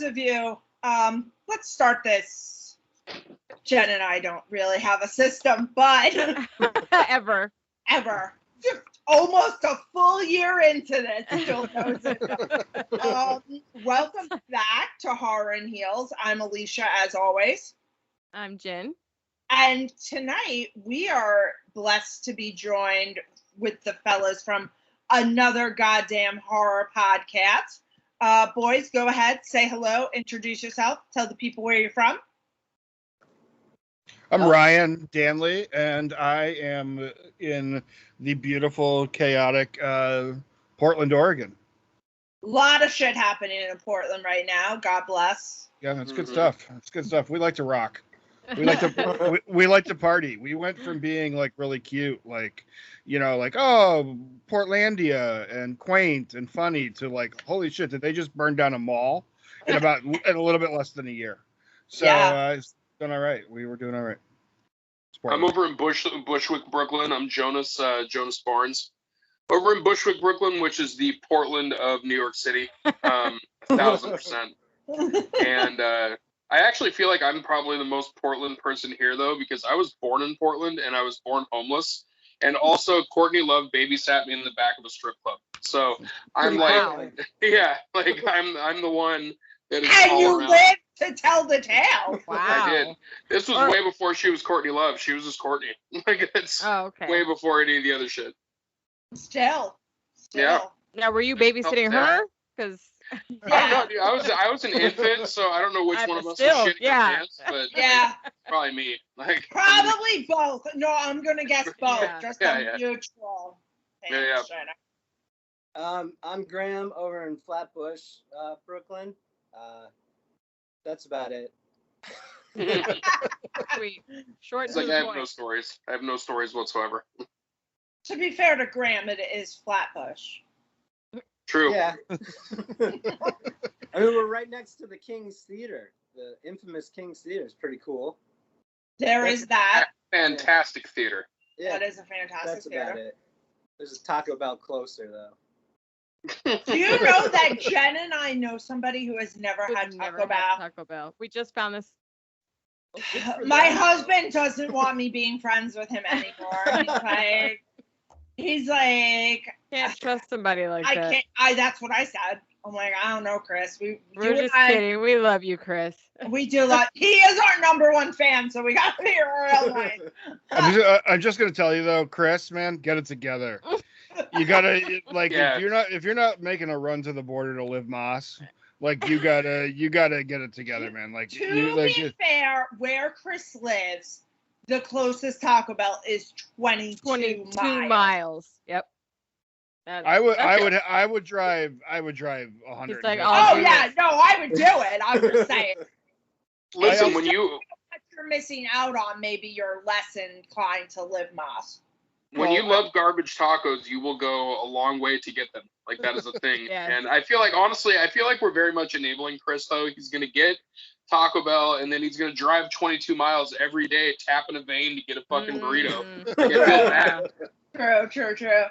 of you, let's start this. Jen and I don't really have a system, but ever. Just almost a full year into this, still no system. Welcome back to Horror and Heels. I'm Alicia, as always. I'm Jen. And tonight we are blessed to be joined with the fellas from another goddamn horror podcast. Boys, go ahead, say hello, introduce yourself, tell the people where you're from. I'm Ryan Danley, and I am in the beautiful, chaotic Portland, Oregon. A lot of shit happening in Portland right now. God bless. Yeah, that's good stuff. That's good stuff. We like to rock. We like to we like to party. We went from being like really cute, like, you know, like, oh, Portlandia and quaint and funny, to like, holy shit, did they just burn down a mall in a little bit less than a year? So it's doing all right. We were doing all right. I'm over in Bushwick, Brooklyn. I'm Jonas Barnes. Over in Bushwick, Brooklyn, which is the Portland of New York City, 1,000%. And I actually feel like I'm probably the most Portland person here, though, because I was born in Portland and I was born homeless. And also, Courtney Love babysat me in the back of a strip club. So I'm I'm the one that is and all you around. live to tell the tale. Wow. I did. This was way before she was Courtney Love. She was just Courtney. Like, it's way before any of the other shit. Still. Yeah. Now, were you babysitting her? Because I don't know, dude. I was an infant, so I don't know which one of us was shitting her pants, but probably me. Like, probably both. No, I'm gonna guess both. Just mutual. Yeah. I'm Graham over in Flatbush, Brooklyn. That's about it. Sweet. Short. It's like I have no stories. I have no stories whatsoever. To be fair to Graham, it is Flatbush. True. Yeah. I mean, we're right next to the King's Theater. The infamous King's Theater is pretty cool. Is that. Fantastic theater. Yeah. That is a fantastic theater. That's about it. There's a Taco Bell closer, though. Do you know that Jen and I know somebody who has never had Taco Bell? We just found this. My husband doesn't want me being friends with him anymore. He's like, can't trust somebody like that. I can't. That's what I said. I'm like, I don't know, Chris. We're just kidding. We love you, Chris. We do love. He is our number one fan, so we got to hear our real life. I'm just gonna tell you though, Chris, man, get it together. You gotta if you're not making a run to the border to live Moss, like you gotta get it together, man. Like to be fair, where Chris lives, the closest Taco Bell is 22 miles. Yep. I would drive 100. He's like, I would do it. I'm just saying. Listen, when you're missing out on, maybe you're less inclined to live Moss. When you love garbage tacos, you will go a long way to get them. Like, that is a thing. And I feel like, honestly, we're very much enabling Chris, though. He's going to get Taco Bell, and then he's going to drive 22 miles every day, tapping a vein to get a fucking burrito. True.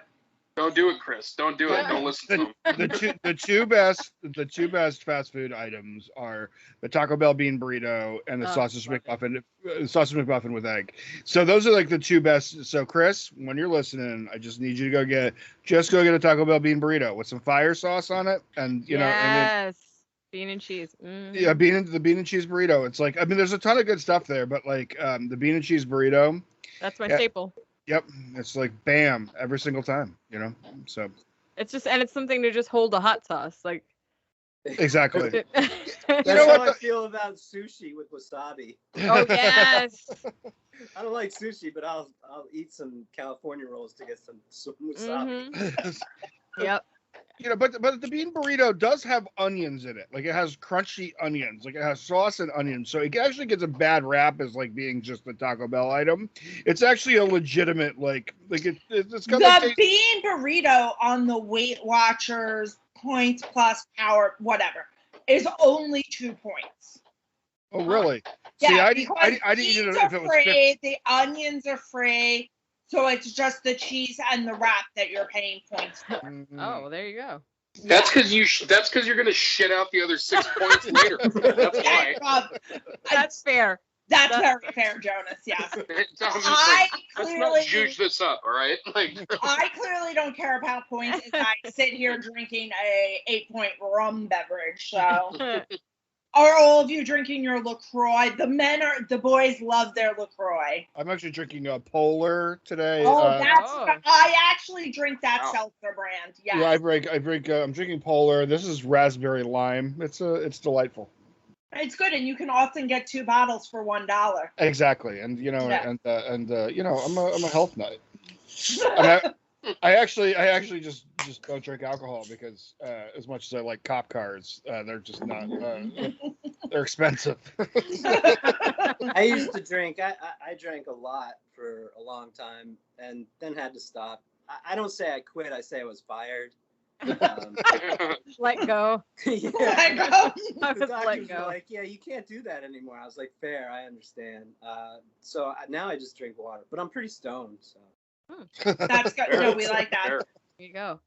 Don't do it, Chris. Don't do it. Don't listen to him. The two best fast food items are the Taco Bell bean burrito and the sausage McMuffin with egg. So those are like the two best. So Chris, when you're listening, I just need you to go get a Taco Bell bean burrito with some fire sauce on it, and bean and cheese. Yeah, the bean and cheese burrito. It's like, I mean, there's a ton of good stuff there, but like the bean and cheese burrito. That's my staple. Yep, it's like bam every single time, you know. So it's something to just hold a hot sauce, like. Exactly. That's how I feel about sushi with wasabi. Oh yes. I don't like sushi, but I'll eat some California rolls to get some wasabi. Mm-hmm. Yep. You know, but the bean burrito does have onions in it. Like, it has crunchy onions. Like, it has sauce and onions. So it actually gets a bad rap as like being just a Taco Bell item. It's actually a legitimate it's got the bean burrito on the Weight Watchers points plus power whatever is only 2 points. Oh really? Yeah, See, I didn't eat it if it was free. The onions are free. So it's just the cheese and the wrap that you're paying points for. Oh, well, there you go. That's because you're gonna shit out the other 6 points later. That's why. That's fair. That's very fair, Jonas. Yes. Let's I not clearly, juice this up, all right? Like, I clearly don't care about points as I sit here drinking a 8-point rum beverage. So, are all of you drinking your LaCroix? The boys love their LaCroix. I'm actually drinking a Polar today. I actually drink that seltzer brand. Yes. Yeah, I'm drinking Polar. This is raspberry lime. It's delightful. It's good, and you can often get 2 bottles for $1. Exactly, and you know, I'm a health nut. And I actually just don't drink alcohol because as much as I like cop cars, they're just not. They're expensive. I used to drink. I drank a lot for a long time, and then had to stop. I don't say I quit. I say I was fired. Let go. Yeah. Let go. The doctors were like, yeah, you can't do that anymore. I was like, fair, I understand. So now I just drink water, but I'm pretty stoned. So that's good. No, we like that. There you go.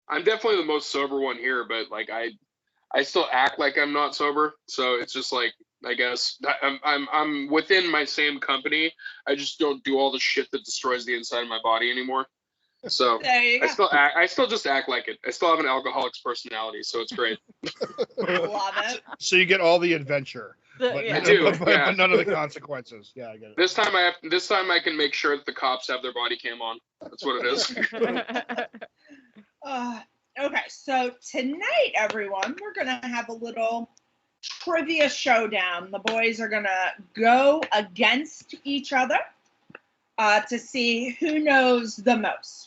I'm definitely the most sober one here, but like I still act like I'm not sober. So it's just like, I guess I'm within my same company. I just don't do all the shit that destroys the inside of my body anymore. So I still just act like it. I still have an alcoholic's personality, so it's great. Love it. So you get all the adventure, but none of the consequences. Yeah, I get it. This time I can make sure that the cops have their body cam on. That's what it is. Okay, so tonight, everyone, we're gonna have a little trivia showdown. The boys are gonna go against each other to see who knows the most.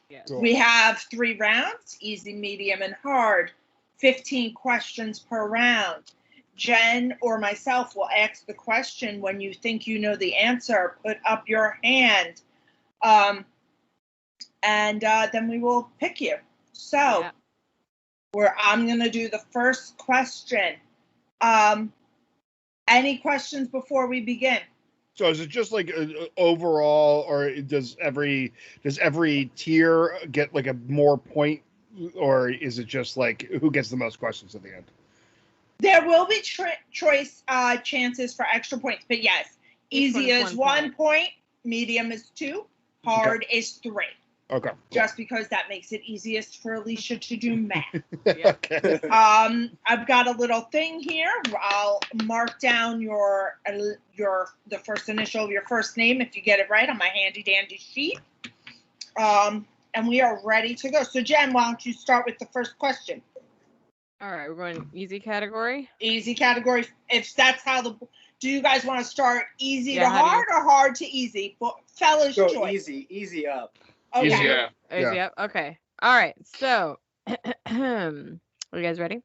Yeah. Cool. We have 3 rounds, easy, medium, and hard. 15 questions per round. Jen or myself will ask the question. When you think you know the answer, put up your hand. And then we will pick you. So, I'm going to do the first question. Any questions before we begin? So is it just like overall, or does every tier get like a more point, or is it just like who gets the most questions at the end? There will be choice chances for extra points, but yes, easy is 1 point, medium is 2, hard is 3. Okay. Just because that makes it easiest for Alicia to do math. Okay. I've got a little thing here. I'll mark down the first initial of your first name if you get it right on my handy dandy sheet. And we are ready to go. So Jen, why don't you start with the first question? All right, we're going easy category. Easy category. If that's how do you guys want to start easy to hard or hard to easy? Fellas, go choice. easy up. Okay. Easy up. Okay. All right. So, are you guys ready?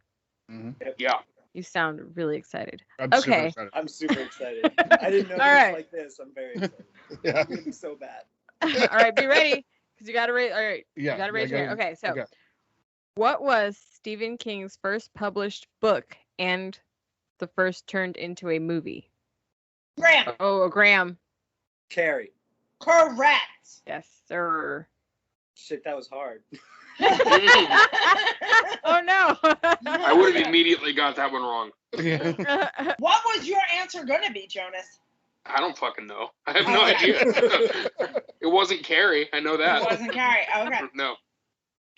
Mm-hmm. Yeah. You sound really excited. I'm super excited. I didn't know it was like this. I'm very excited. Yeah. It's gonna be so bad. All right, be ready, because you got to raise. All right. Yeah. You got to raise your hand. Okay. So, what was Stephen King's first published book and the first turned into a movie? Graham. Oh, Graham. Carrie. Correct. Yes, sir. Shit, that was hard. Oh no. I would have immediately got that one wrong. What was your answer gonna be, Jonas? I don't fucking know. I have no idea. It wasn't Carrie. I know that. It wasn't Carrie. Okay. No.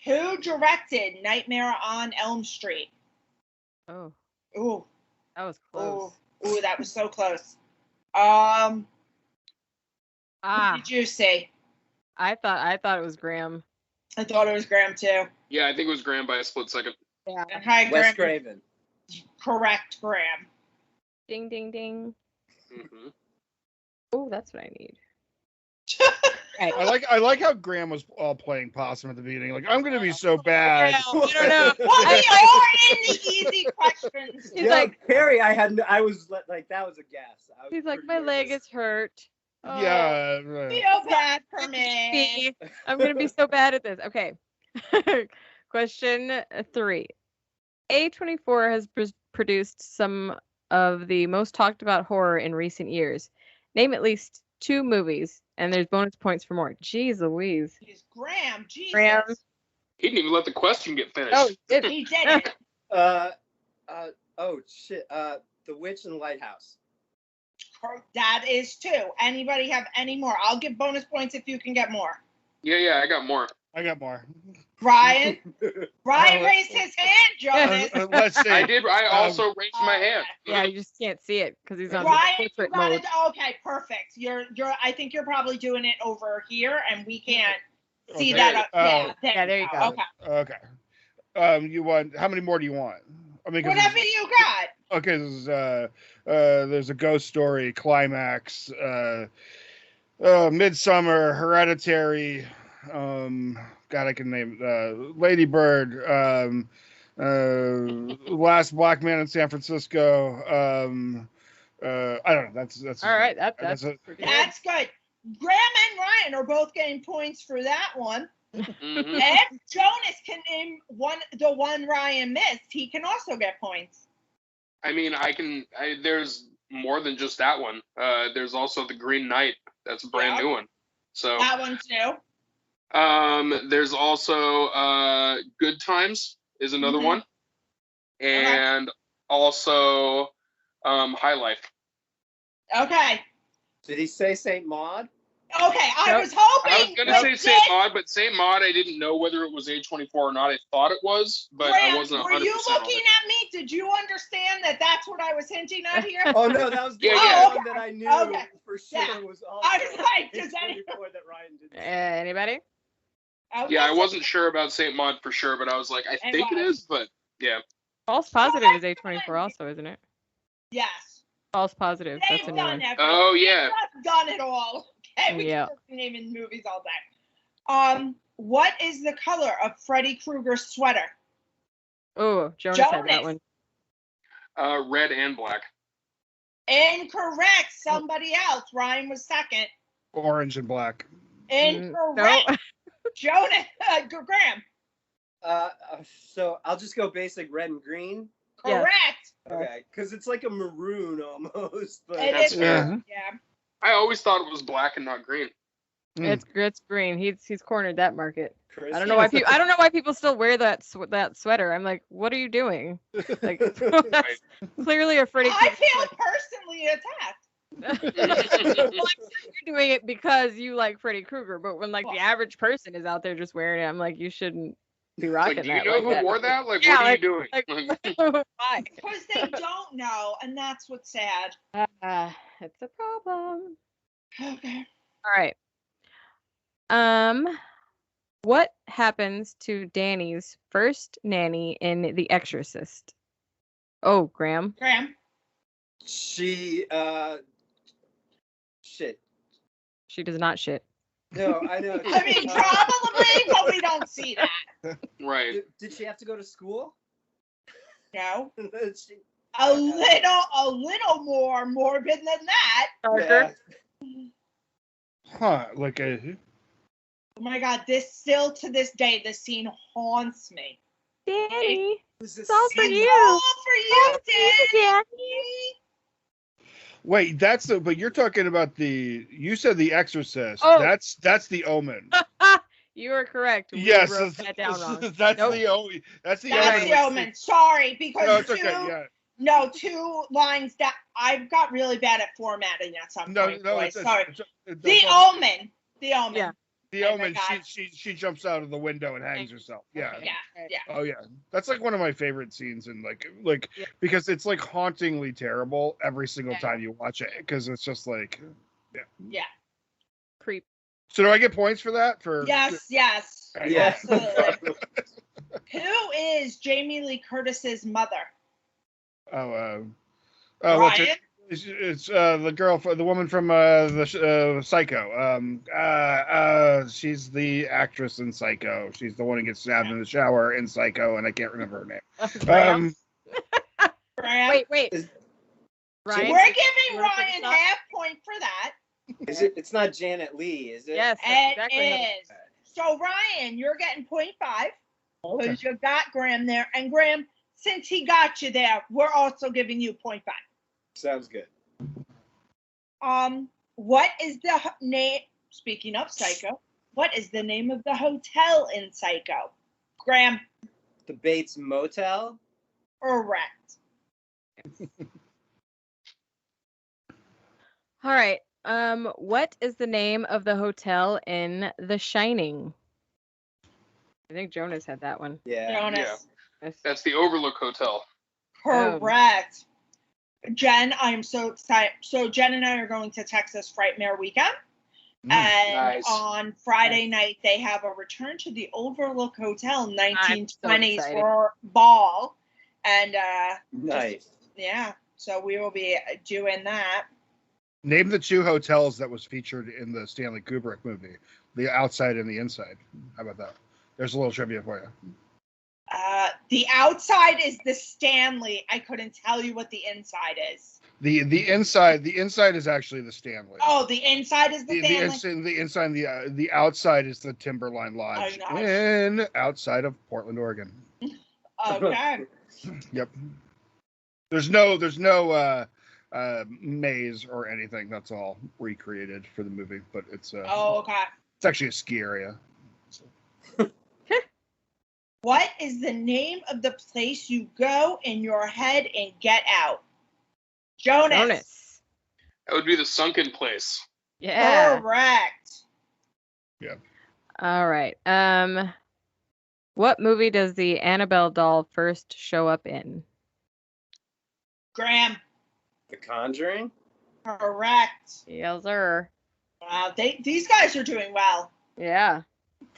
Who directed Nightmare on Elm Street? Oh. Ooh. That was close. Ooh, that was so close. What did you say? I thought it was Graham. I thought it was Graham too. Yeah, I think it was Graham by a split second. Yeah. Hi, Wes Graham. Craven. Correct, Graham. Ding, ding, ding. Mm-hmm. Oh, that's what I need. Right. I like how Graham was all playing possum at the beginning. Like, I'm gonna be so bad. I don't know. Well, we are in the easy questions. He's like, Carrie. I was like, that was a guess. He's like, my leg is hurt. Oh, Yeah. Right. Feel bad for me. I'm gonna be so bad at this. Okay. Question 3. A24 has produced some of the most talked about horror in recent years. Name at least 2 movies, and there's bonus points for more. Jeez Louise. He's Graham. Jesus. Graham. He didn't even let the question get finished. Oh, he didn't. He did it. Oh shit. The Witch in the Lighthouse. That is 2. Anybody have any more? I'll give bonus points if you can get more. Yeah, I got more. I got more. Ryan raised his hand, Jonas. Let's see. I did. I also raised my hand. Yeah, you just can't see it because he's on Ryan, the you portrait got mode. it. Okay, perfect. You're. I think you're probably doing it over here, and we can't see Okay. that. Oh. Yeah, there you go. Okay. Okay. You want? How many more do you want? I mean, 'cause Whatever you got. okay, this is there's a ghost story, climax, Midsummer, Hereditary, God, I can name Lady Bird, Last Black Man in San Francisco. I don't know. That's All right, that's it. pretty good. That's good. Graham and Ryan are both getting points for that one. Mhm. If Jonas can name the one Ryan missed, he can also get points. I mean, there's more than just that one. There's also the Green Knight. That's a brand new one. So That one too. there's also Good Times is another one, and also High Life. Okay. Did he say Saint Maud? Okay, I was hoping. I was gonna say Saint Maud, but Saint Maud, I didn't know whether it was A24 or not. I thought it was, but Graham, I wasn't 100% were you on looking it. at me? Did you understand that that's what I was hinting at here? Oh no, that was the Yeah. one that I knew for sure Yeah. was also I was like, does A24 that Ryan didn't. Anybody? Okay, Yeah, I so- wasn't sure about Saint Maud for sure, but I was like, I think it is, but yeah. False positive is A24 also, isn't it? Yes. False positive. They've That's a new done one. everything. Oh yeah. They've done it all. Okay, we Yeah. can just be naming movies all day. What is the color of Freddy Krueger's sweater? Oh, Jonas had that one. Red and black. Incorrect. Somebody else. Ryan was second. Orange and black. Incorrect. No. Jonas, Graham. So I'll just go basic red and green. Yes. Correct. Okay, because it's like a maroon almost. But It That's is. fair. Yeah. I always thought it was black and not green. It's green. He's cornered that market. Chris, I don't know why people still wear that sweater. I'm like, what are you doing? Like, that's clearly a Freddy I Krueger feel personally attacked. Well, I'm sure you're doing it because you like Freddy Krueger, but when like the average person is out there just wearing it, I'm like, you shouldn't be rocking Like, do you that. know like who that. wore that? Like, Yeah, what are like- you doing? like- Why? Because they don't know, and that's what's sad. It's a problem. Okay. All right. What happens to Danny's first nanny in The Exorcist? Oh, Graham. Graham. she shit. She does not shit. No, I know. I mean, probably, but we don't see that. Right. Did she have to go to school? No. She- A little more morbid than that. Darker. Huh? Like a Oh my God, still to this day, this scene haunts me. Danny. Who's this? It's all for It's you. all for you, Danny. Danny. wait. But you're talking about you said The Exorcist. Oh. That's The Omen. You are correct. We Yes, wrote that down wrong. that's Nope. the Omen. That's the That's Omen. the Omen. Sorry, because No, it's okay. Yeah. 2 lines that I've got really bad at formatting at some point. Boys. Sorry. The Omen. The Omen. Yeah. The Oh my Omen. God. She jumps out of the window and hangs herself. Yeah. Okay. Yeah. Oh yeah, that's like one of my favorite scenes, and like Yeah. because it's like hauntingly terrible every single Yeah. time you watch it, because it's just like, Creep. So do I get points for that? Yes. Yeah. Absolutely. Who is Jamie Lee Curtis's mother? What's Ryan? it? It's the girl, the woman from the Psycho. She's the actress in Psycho. She's the one who gets stabbed in the shower in Psycho, and I can't remember her name. Graham? Graham? Wait. Is- Ryan? We're giving You wanna put Ryan this up? half point for that. It's not Janet Leigh, is it? Yes, that's It exactly how- is. So Ryan, you're getting 0.5 Okay. because you got Graham there, and Graham, since he got you there, we're also giving you 0.5. Sounds good. What is the name? Speaking of Psycho, what is the name of the hotel in Psycho? Graham. The Bates Motel. Correct. All right. What is the name of the hotel in The Shining? I think Jonas had that one. Yeah. Jonas. That's the Overlook Hotel. Correct. Jen, I'm so excited. So Jen and I are going to Texas Frightmare weekend. And Nice. on Friday night, they have a return to the Overlook Hotel 1920s excited. for ball. And Nice. so we will be doing that. Name the two hotels that was featured in the Stanley Kubrick movie, the outside and the inside. How about that? There's a little trivia for you. The outside is the Stanley. I couldn't tell you what the inside is. The inside is actually the Stanley. Oh, the inside is the Stanley. The inside, the outside is the Timberline Lodge outside of Portland, Oregon. Okay. Yep. There's no maze or anything. That's all recreated for the movie, but it's okay. It's actually a ski area. So. What is the name of the place you go in your head and get out? Jonas. That would be the sunken place. Yeah. Correct. Yeah. All right. What movie does the Annabelle doll first show up in? Graham. The Conjuring. Correct. Yes, sir. Wow, these guys are doing well. Yeah.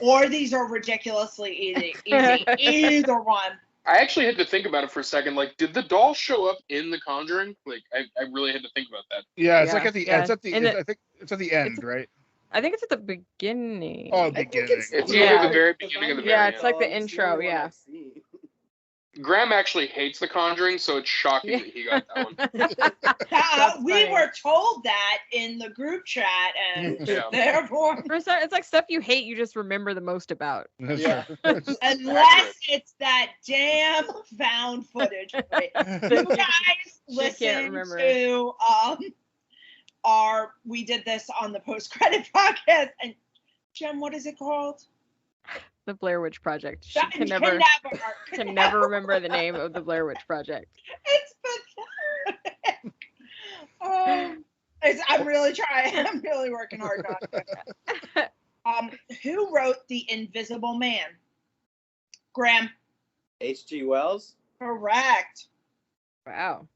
Or these are ridiculously easy. Either one. I actually had to think about it for a second. Like, did the doll show up in The Conjuring? Like, I really had to think about that. Yeah, it's like at the end. It's at the. And I think it's at the end, right? I think it's at the beginning. Oh, beginning. It's either the very beginning or the very Yeah, end. it's like the intro, yeah. Graham actually hates The Conjuring, so it's shocking that he got that one. We were told that in the group chat, and therefore, it's like stuff you hate, you just remember the most about. Yeah. Unless it's that damn found footage. You guys listen to we did this on the post-credit podcast, and Jen, what is it called? The Blair Witch Project. She Can never remember the name of the Blair Witch Project. It's pathetic. I'm really trying. I'm really working hard on it. Who wrote The Invisible Man? Graham. H.G. Wells. Correct. Wow.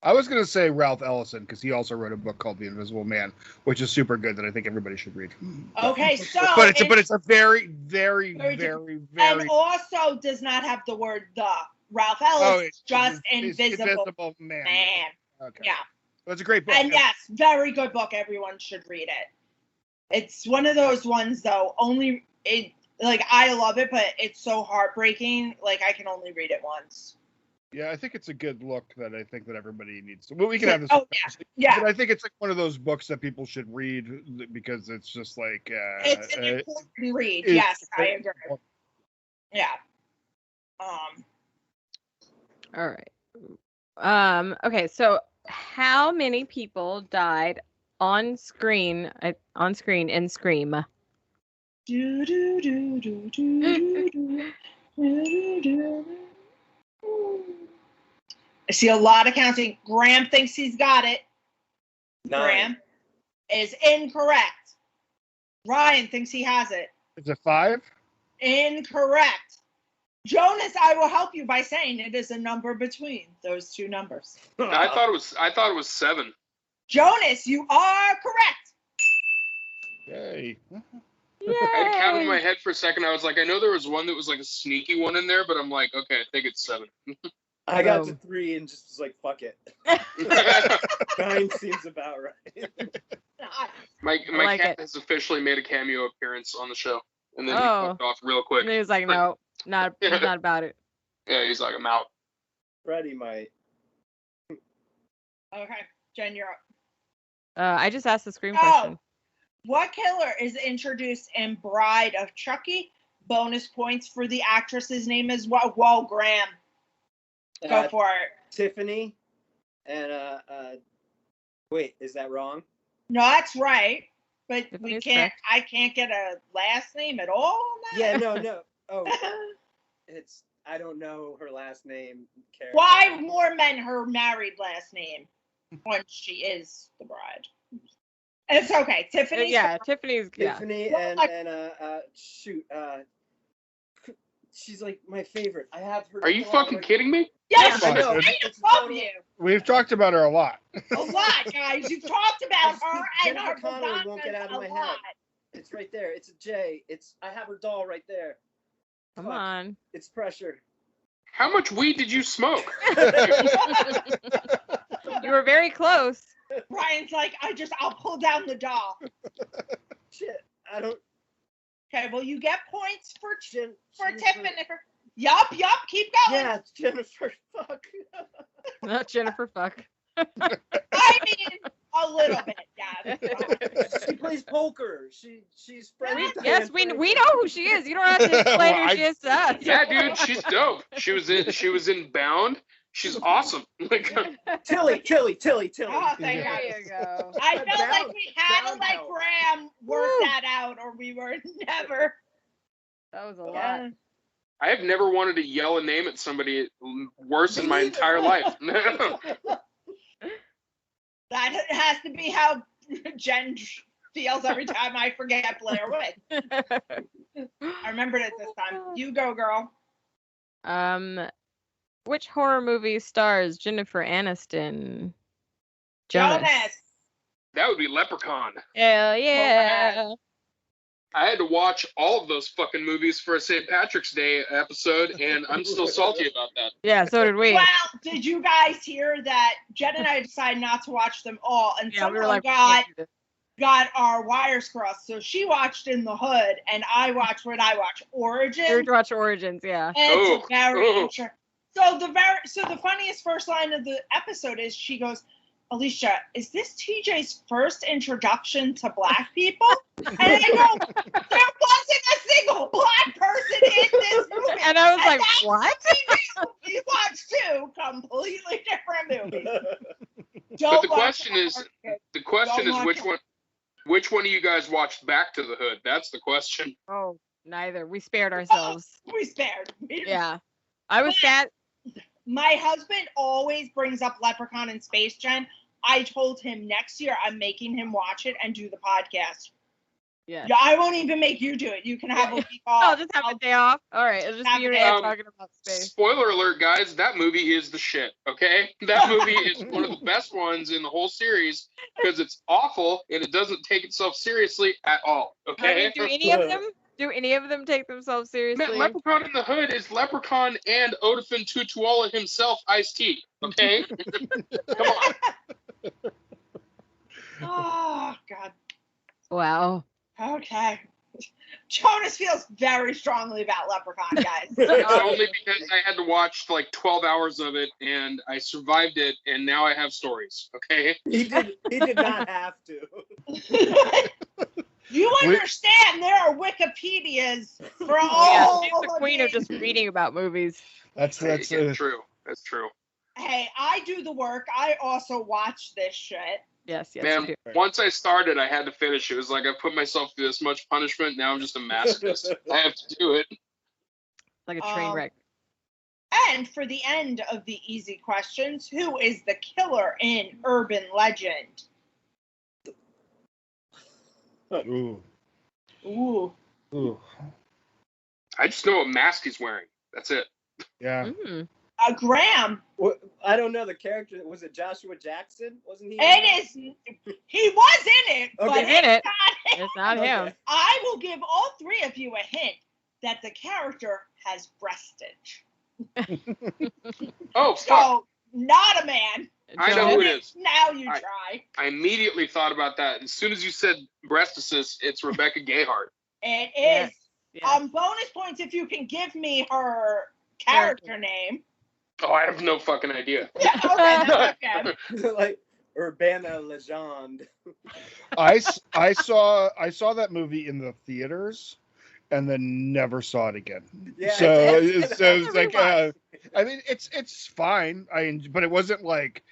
I was going to say Ralph Ellison because he also wrote a book called The Invisible Man, which is super good that I think everybody should read. Okay, so but it's a very, very, very, and also does not have the word the. Ralph Ellison is just Invisible Man. Okay. Yeah. Well, it's a great book. And yes, very good book. Everyone should read it. It's one of those ones though. I love it, but it's so heartbreaking. Like I can only read it once. Yeah, I think it's a good look that I think that everybody needs to. Well, we can have this. Oh, yeah. But I think it's like one of those books that people should read because it's just like. It's an important read. Yes, I agree. Yeah. All right. Okay, so how many people died on screen in Scream? I see a lot of counting. Graham thinks he's got it. 9. Graham is incorrect. Ryan thinks he has it. Is it 5? Incorrect. Jonas, I will help you by saying it is a number between those two numbers. I thought it was 7. Jonas, you are correct. Yay. I had counted in my head for a second. I was like, I know there was one that was like a sneaky one in there, but I'm like, okay, I think it's 7. I got to 3 and just was like, fuck it. 9 seems about right. My cat has officially made a cameo appearance on the show, and then he fucked off real quick. And he was like, no, not about it. Yeah, he's like, I'm out. Freddy might. Okay, Jen, you're up. I just asked the Scream question. What killer is introduced in Bride of Chucky? Bonus points for the actress's name as well. Whoa, Graham. Go for it. Tiffany. And, wait, is that wrong? No, that's right. But Tiffany's I can't get a last name at all on that? Yeah, no. Oh, I don't know her last name. Character. Why more men her married last name when she is the bride? It's okay. Tiffany. Tiffany's. Tiffany yeah. shoot. She's like my favorite. I have her. Are you fucking kidding me? Yes, I know. I love you. We've talked about her a lot. A lot, guys. You've talked about her and Jennifer her Connelly won't get out of my a head. lot. It's right there. It's a J. I have her doll right there. Come on. It's pressure. How much weed did you smoke? You were very close. Brian's like, I'll pull down the doll. Shit, I don't. Okay, well, you get points for Jennifer. Tiffany. Yup, keep going. Yeah, Jennifer. Fuck. Not Jennifer. Fuck. I mean, a little bit, yeah. She plays poker. She's friends. Yes, we know who she is. You don't have to explain who she is to us. Yeah, dude, she's dope. She was in Bound. She's awesome. Like Tilly. Oh, thank God. There you go. I felt like we had to let Graham work that out, or we were never. That was a lot. I have never wanted to yell a name at somebody worse in my entire life. That has to be how Jen feels every time I forget Blair Witch. I remembered it this time. You go, girl. Which horror movie stars Jennifer Aniston? Jonas. That would be Leprechaun. Hell yeah. I had to watch all of those fucking movies for a St. Patrick's Day episode, and I'm still salty about that. Yeah, so did we. Well, did you guys hear that Jen and I decided not to watch them all, and someone got our wires crossed. So she watched In the Hood, and I watched Origins. You watch Origins, yeah. And it's very interesting. So the funniest first line of the episode is she goes, Alicia, is this TJ's first introduction to black people? And I go, there wasn't a single black person in this movie. And I was like, what? We watched two completely different movies. But the question is which one of you guys watched Back to the Hood? That's the question. Oh, neither. We spared ourselves. We spared. Yeah. I was sad. My husband always brings up Leprechaun in Space Jen. I told him next year I'm making him watch it and do the podcast. Yeah, I won't even make you do it. You can have a week off. I'll just have a day off. All right, it'll just be your day talking about space. Spoiler alert, guys, that movie is the shit, okay? That movie is one of the best ones in the whole series because it's awful and it doesn't take itself seriously at all, okay? I mean, do any of them take themselves seriously? Man, Leprechaun in the Hood is Leprechaun and Odafin Tutuola himself, Ice-T, okay? Come on. Oh, God. Wow. Okay. Jonas feels very strongly about Leprechaun, guys. It's only because I had to watch like 12 hours of it and I survived it and now I have stories, okay? He did not have to. You understand there are Wikipedias for all she's the queen of just reading about movies. That's true. That's true. Hey, I do the work. I also watch this shit. Yes. Man, once I started, I had to finish. It was like I put myself through this much punishment. Now I'm just a masochist. I have to do it. Like a train wreck. And for the end of the easy questions, who is the killer in Urban Legend? Ooh. I just know what mask he's wearing. That's it. Yeah. Mm-hmm. Graham. I don't know the character. Was it Joshua Jackson? Wasn't he? It is. He was in it, but it's not him. I will give all three of you a hint that the character has breastage. Oh, fuck. So, not a man. I know who it is. Now you try. I immediately thought about that. As soon as you said breasticis, it's Rebecca Gayheart. It is. Yes. Bonus points if you can give me her character name. Oh, I have no fucking idea. Yeah, okay, that's okay. Like Urbana Legend. I saw that movie in the theaters and then never saw it again. Yeah, so it's like I mean it's fine. But it wasn't like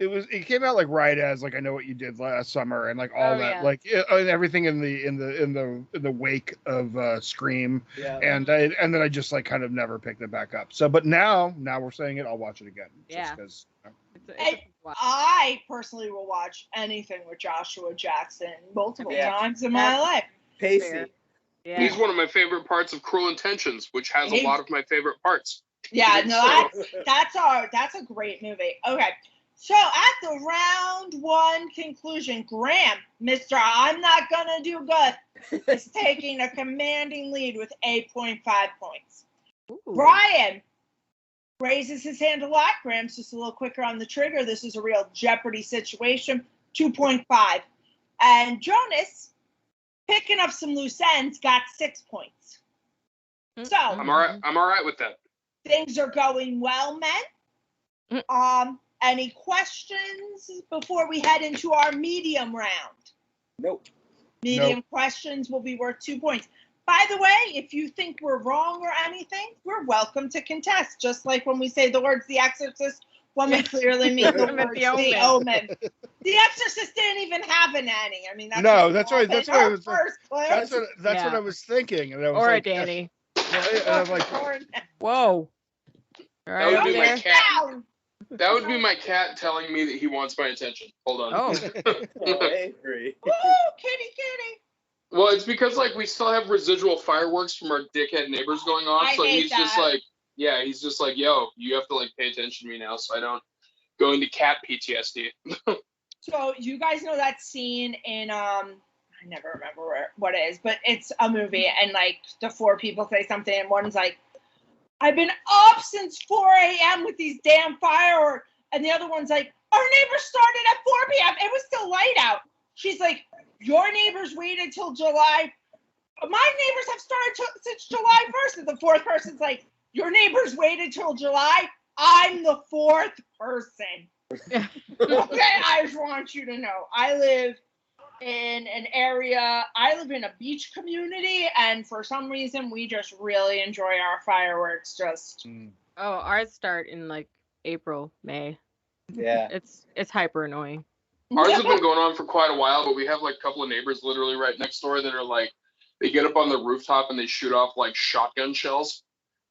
It came out like right as like I Know What You Did Last Summer and like all Oh, that yeah. like and everything in the wake of Scream. Yeah. And then I just like kind of never picked it back up. So but now we're saying it, I'll watch it again. Yeah. Just because. It's a wow. I personally will watch anything with Joshua Jackson multiple Yeah. times in my life. Pacey. Fair. Yeah. He's one of my favorite parts of Cruel Intentions, which has a lot of my favorite parts. Yeah, no, So- that's a great movie. Okay. So at the round one conclusion, Graham, Mr. I'm not gonna do good, is taking a commanding lead with 8.5 points. Ooh. Brian raises his hand a lot. Graham's just a little quicker on the trigger. This is a real Jeopardy situation, 2.5. And Jonas, picking up some loose ends, got 6 points. So I'm all right with that. things are going well, men. Any questions before we head into our medium round? Nope. Medium questions will be worth 2 points. By the way, if you think we're wrong or anything, we're welcome to contest. Just like when we say the words The Exorcist, when we clearly mean the words The Omen. The Exorcist didn't even have a nanny. I mean, that's that's what I was first clue. that's what Yeah. I was thinking. And I was Or like, a Danny. And I'm like, Whoa. All That right, would over be my there. cat. That would be my cat telling me that he wants my attention. Hold on. Oh. Avery. Woo, kitty. Well, it's because like we still have residual fireworks from our dickhead neighbors going off, I so hate he's just that. like, yeah, he's just like, yo, you have to like pay attention to me now, so I don't go into cat PTSD. So you guys know that scene in I never remember what it is, but it's a movie and like the four people say something and one's like, I've been up since 4 a.m. with these damn fireworks, and the other one's like, our neighbors started at 4 p.m. It was still light out. She's like, your neighbors waited till July. My neighbors have started since July 1st. And the fourth person's like, your neighbors waited till July. I'm the fourth person. Okay, I just want you to know. I live in an area, I live in a beach community, and for some reason, we just really enjoy our fireworks. Just Oh, ours start in like April, May. Yeah. It's hyper annoying. Ours have been going on for quite a while, but we have like a couple of neighbors literally right next door that are like, they get up on the rooftop and they shoot off like shotgun shells.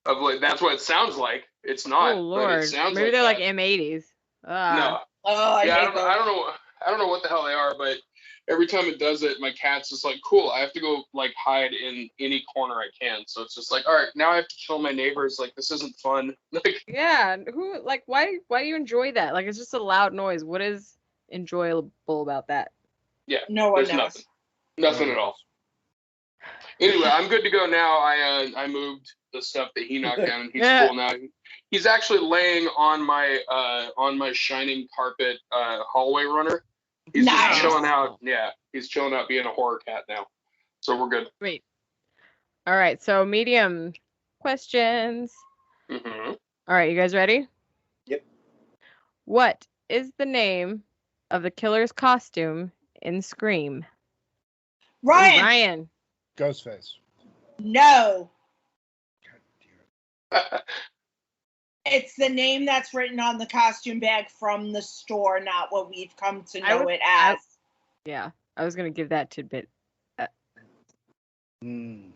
Of like, that's what it sounds like. It's not. Oh But Lord. it sounds Maybe like they're like that. M80s. No. Oh, I Yeah, hate those. I don't know what the hell they are, but every time it does it, my cat's just like, cool, I have to go like hide in any corner I can. So it's just like, all right, now I have to kill my neighbors. Like, this isn't fun. Like, Yeah. Who like why do you enjoy that? Like it's just a loud noise. What is enjoyable about that? yeah, No one there's knows. nothing at all. Anyway, I'm good to go now. I moved the stuff that he knocked down, and he's cool now. He's actually laying on my shining carpet hallway runner. He's Nice. just chilling out. Yeah, he's chilling out being a horror cat now. So we're good. Great. All right, so medium questions. Mm-hmm. All right, you guys ready? Yep. What is the name of the killer's costume in Scream? Ryan, Ooh, Ryan. Ghostface. no. It's the name that's written on the costume bag from the store, not what we've come to know it as. Yeah, I was gonna give that tidbit. Mm.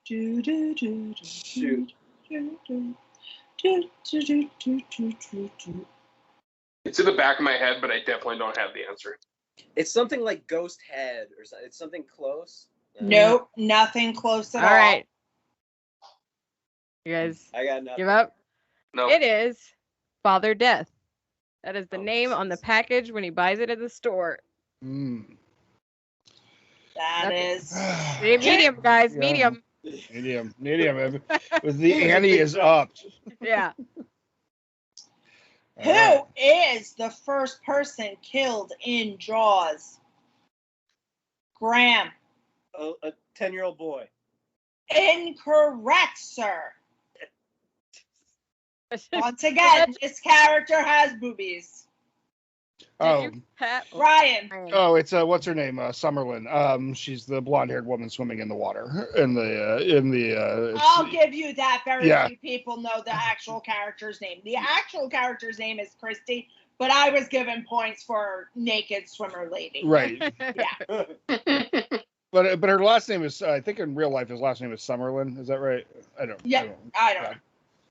Shoot. It's in the back of my head, but I definitely don't have the answer. It's something like Ghost Head or something. It's something close. Nope, nothing close at all. All right. You guys I got nothing. give up? No. It is Father Death. That is the Oh, name on the jeez. package when he buys it at the store. Mm. That Okay. is. Medium, guys, Yeah. medium. Medium. With the ante is up. Yeah. All right. Who is the first person killed in Jaws? Graham. A 10-year-old boy. Incorrect, sir. Once again, this character has boobies. Oh. Did you, Pat? Ryan. Oh, it's what's her name? Summerlin. She's the blonde-haired woman swimming in the water. I'll give you that. Very Yeah. few people know the actual character's name. The actual character's name is Christy, But I was given points for naked swimmer lady. Right. Yeah. But her last name is, I think in real life, his last name is Summerlin. Is that right? I don't know.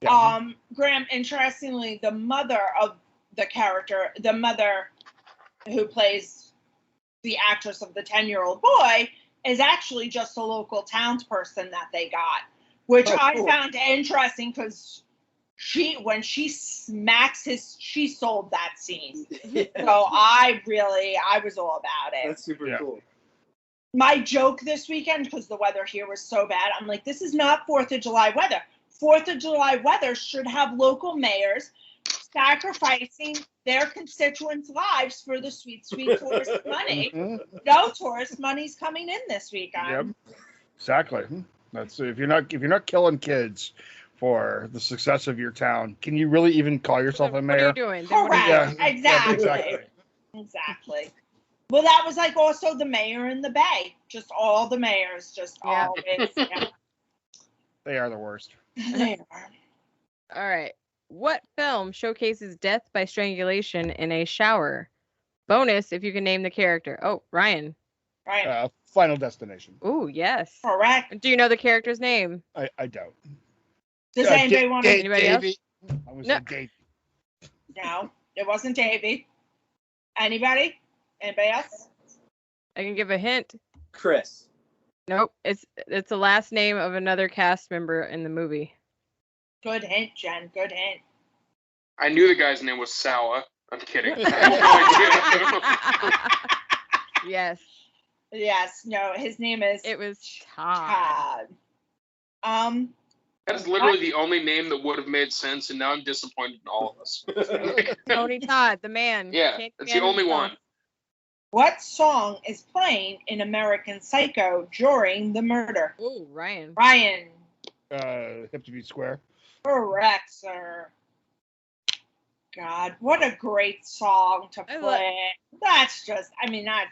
Yeah. Graham, interestingly, the mother of the character, the mother who plays the actress of the 10-year-old boy, is actually just a local townsperson that they got, which I found interesting because when she smacks she sold that scene. Yeah. So I was all about it. That's super cool. My joke this weekend, because the weather here was so bad, I'm like, this is not 4th of July weather. 4th of July weather should have local mayors sacrificing their constituents' lives for the sweet, sweet tourist money. Mm-hmm. No tourist money's coming in this weekend. Yep. Exactly. That's if you're not killing kids for the success of your town, can you really even call yourself a mayor? What are you doing? Correct. Yeah. Exactly. Exactly. Well, that was like also the mayor in the Bay. Just all the mayors, always. Yeah. They are the worst. They are. All right. What film showcases death by strangulation in a shower? Bonus if you can name the character. Oh, Ryan. Right. Final Destination. Ooh, yes. Correct. Do you know the character's name? I don't. Does anybody want to? Anybody else? I was No. like Davey. No, it wasn't Davey. Anybody? Anybody else? I can give a hint. Chris. Nope. It's the last name of another cast member in the movie. Good hint, Jen. Good hint. I knew the guy's name was Sawa. I'm kidding. I had no idea. Yes. Yes. No, his name is. It was Todd. That is literally the only name that would have made sense, and now I'm disappointed in all of us. Tony Todd, the man. Yeah, Can't it's the stand only himself. one. What song is playing in American Psycho during the murder? Ooh, Ryan. Ryan. Have to be square. Correct, sir. God, what a great song to play. That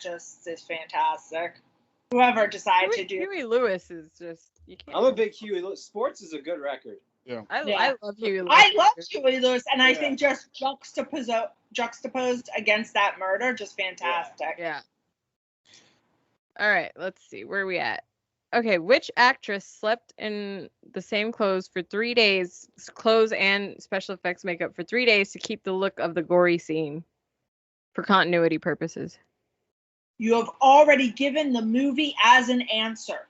just is fantastic. Whoever decided to do Huey Lewis is just, you can't. I'm a big Huey Lewis. Sports is a good record. Yeah. I love Huey Lewis. I love Huey Lewis, and I think just juxtaposed against that murder, just fantastic. Yeah. All right, let's see. Where are we at? Okay, which actress slept in the same clothes for 3 days, clothes and special effects makeup for 3 days to keep the look of the gory scene for continuity purposes? You have already given the movie as an answer.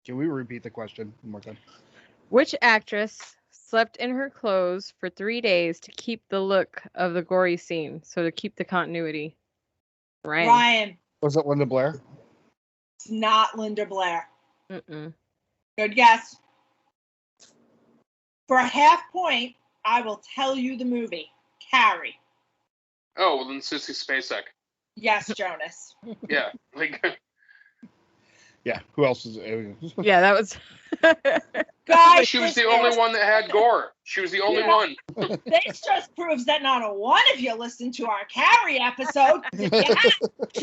Can we repeat the question one more time? Which actress slept in her clothes for 3 days to keep the look of the gory scene, so to keep the continuity? Ryan. Was it Linda Blair? It's not Linda Blair. Mm-mm. Good guess. For a half point, I will tell you the movie. Carrie. Oh, well then Sissy Spacek. Yes, Jonas. Yeah, like. Yeah. Who else is it? Yeah, that was. Guys, She was the only one that had gore. She was the only one. This just proves that not a one of you listened to our Carrie episode. You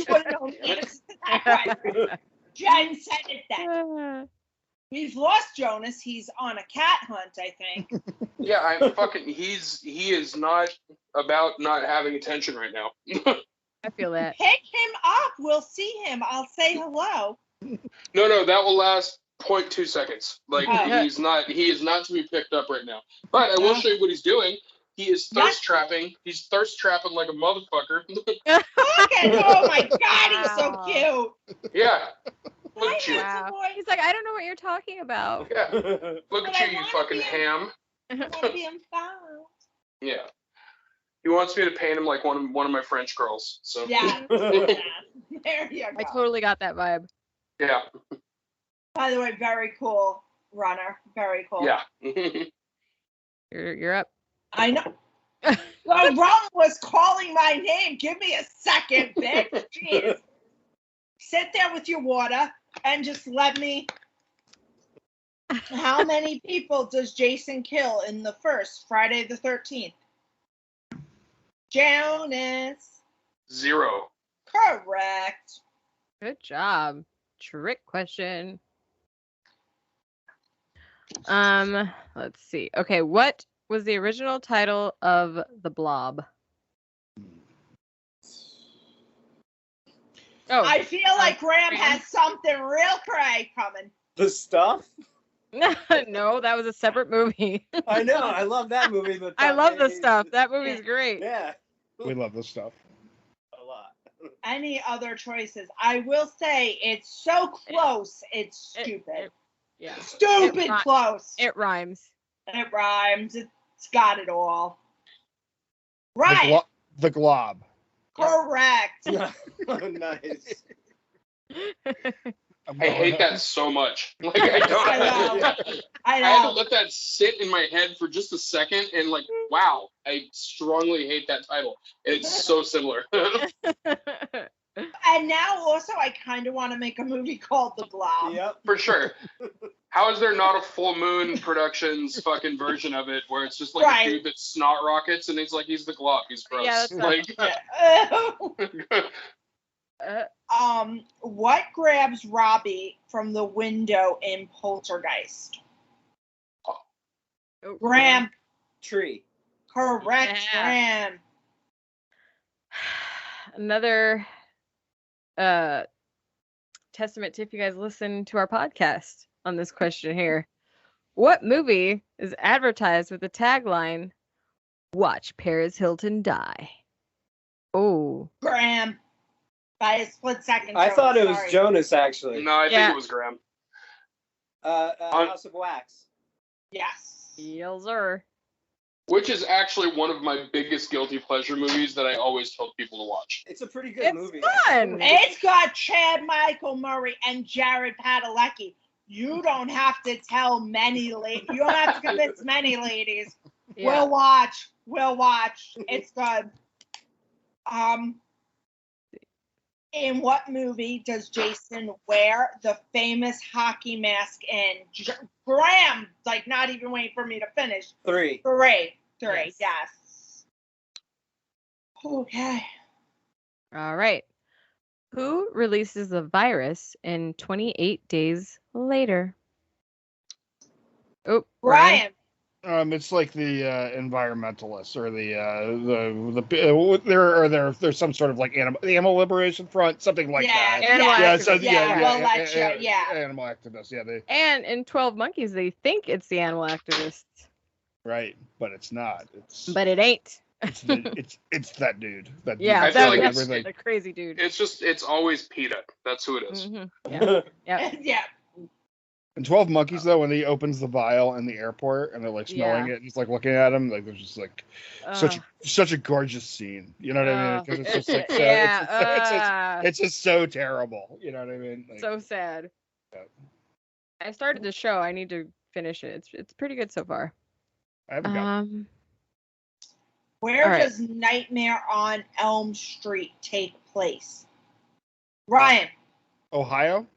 would have known the answer to that question. Jen said it then. We've lost Jonas. He's on a cat hunt, I think. Yeah, he is not about not having attention right now. I feel that. Pick him up. We'll see him. I'll say hello. No, that will last 0.2 seconds. Like he is not to be picked up right now. But I will show you what he's doing. He is thirst trapping. He's thirst trapping like a motherfucker. Oh my God, he's so cute. Yeah. Look at you. Wow. He's like, I don't know what you're talking about. Yeah. Look at you, you fucking ham. Yeah. He wants me to paint him like one of my French girls. So yeah. There you go. I totally got that vibe. Yeah. By the way, very cool runner. Very cool. Yeah. You're up. I know. Well, Ron was calling my name. Give me a second, bitch. Jeez. Sit there with your water and just let me. How many people does Jason kill in the first Friday the 13th? Jonas. 0. Correct. Good job. Trick question. Let's see. Okay, what was the original title of The Blob? Oh, I feel like Graham has something real cray coming. The Stuff? no, that was a separate movie. I know. I love that movie. But I love The Stuff. That movie's great. Yeah. We love this stuff. A lot. Any other choices? I will say it's so close. It's stupid. Yeah. Stupid close. It rhymes. It rhymes. It's got it all. Right. The Glob. Correct. Nice. I hate that so much. Like I don't. I know. I had to let that sit in my head for just a second, and like, wow, I strongly hate that title. It's so similar. And now also I kind of want to make a movie called The Glob. Yep. For sure. How is there not a Full Moon Productions fucking version of it where it's just like a dude that snot rockets and it's like he's the Glob? He's gross. Yeah, that's like. What grabs Robbie from the window in Poltergeist? Oh, Graham. Tree. Correct, Graham. Another testament to if you guys listen to our podcast on this question here. What movie is advertised with the tagline, "Watch Paris Hilton die"? Oh. Graham. By a split second. I thought it was Jonas, actually. No, I think it was Graham. House of Wax. Yes. Yes, sir. Which is actually one of my biggest guilty pleasure movies that I always tell people to watch. It's a pretty good movie. Fun. It's got Chad Michael Murray and Jared Padalecki. You don't have to tell many ladies. You don't have to convince many ladies. Yeah. We'll watch. We'll watch. It's good. In what movie does Jason wear the famous hockey mask in? Graham, like not even waiting for me to finish. Three. Yes. Okay. All right. Who releases the virus in 28 Days Later? Oh, Brian. It's like the environmentalists or there's some sort of like animal liberation front, something like that. Animal activists. Yeah. Animal activists. Yeah, And in 12 Monkeys, they think it's the animal activists. Right, but it's not. But it ain't. It's that dude. That Yeah, I feel like that's everything. the crazy dude. It's always PETA. That's who it is. Mm-hmm. Yeah. Yeah. In 12 Monkeys, though, when he opens the vial in the airport and they're like smelling it, and he's like looking at him, like there's just like such a gorgeous scene. You know what I mean? Because it's just like it's just so terrible. You know what I mean? Like, so sad. Yeah. I started the show. I need to finish it. It's pretty good so far. I haven't got Where does Nightmare on Elm Street take place? Ryan. Ohio.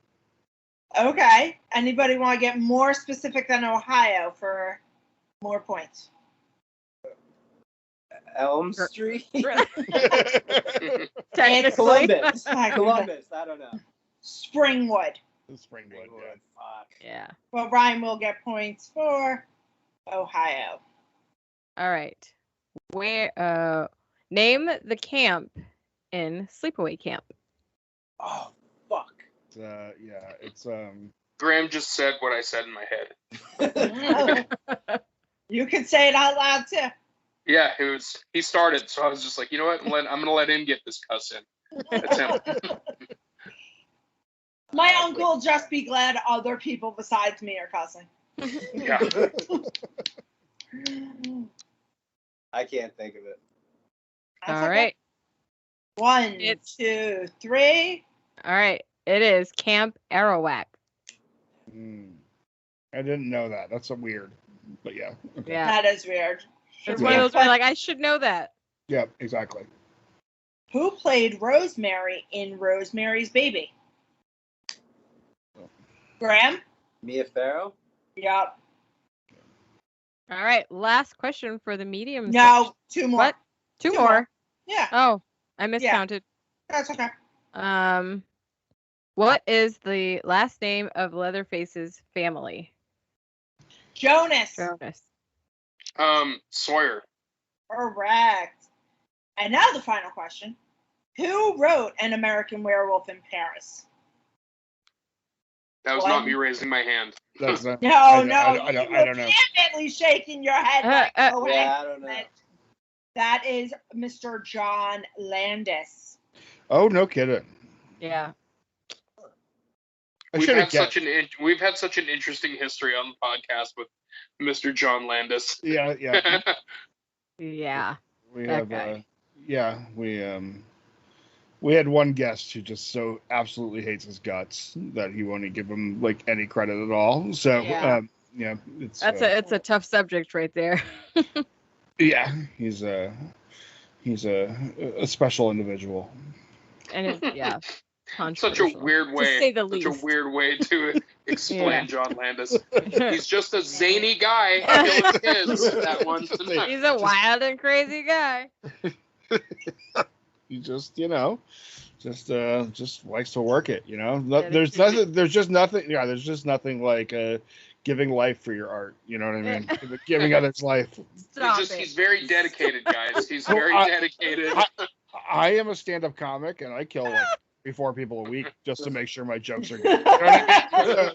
Okay. Anybody want to get more specific than Ohio for more points? Elm Street? It's Columbus. Columbus. I don't know. Springwood. Springwood. Fuck. Yeah. Well, Ryan will get points for Ohio. All right. Where? Name the camp in Sleepaway Camp. Oh, fuck. It's Graham just said what I said in my head. You can say it out loud too. Yeah, he started, so I was just like, you know what? I'm gonna let him get this cuss in. That's him. My uncle will just be glad other people besides me are cussing. Yeah. I can't think of it. All right. 1, 2, 3. All right. It is Camp Arawak. I didn't know that. That's so weird. But yeah. Okay. Yeah. That is weird. It's one of those where like I should know that. Yeah, exactly. Who played Rosemary in Rosemary's Baby? Graham? Mia Farrow? Yep. All right. Last question for the medium. No, 2 more. What? Two more? Yeah. Oh, I miscounted. That's okay. What is the last name of Leatherface's family? Jonas. Sawyer. Correct. And now the final question. Who wrote An American Werewolf in Paris? That was not me raising my hand. That's not. No, I don't know. Vehemently shaking your head. Like, oh, Yeah, I don't know. That is Mr. John Landis. Oh, no kidding. Yeah. I We've should had have guessed. such an interesting history on the podcast with Mr. John Landis. Yeah. Yeah. We That have. guy. We had one guest who just so absolutely hates his guts that he won't give him like any credit at all. So Yeah. it's It's a tough subject right there. yeah, he's a special individual. And yeah. Such a weird way. To say the such least. a weird way to explain Yeah. John Landis. He's just a zany guy killing kids. That one. He's a wild and crazy guy. He just likes to work it. There's just nothing like giving life for your art. You know what I mean? Giving others life. He's very dedicated, guys. He's very dedicated. I am a stand-up comic, and I kill like 3-4 people a week just to make sure my jokes are good. You know what I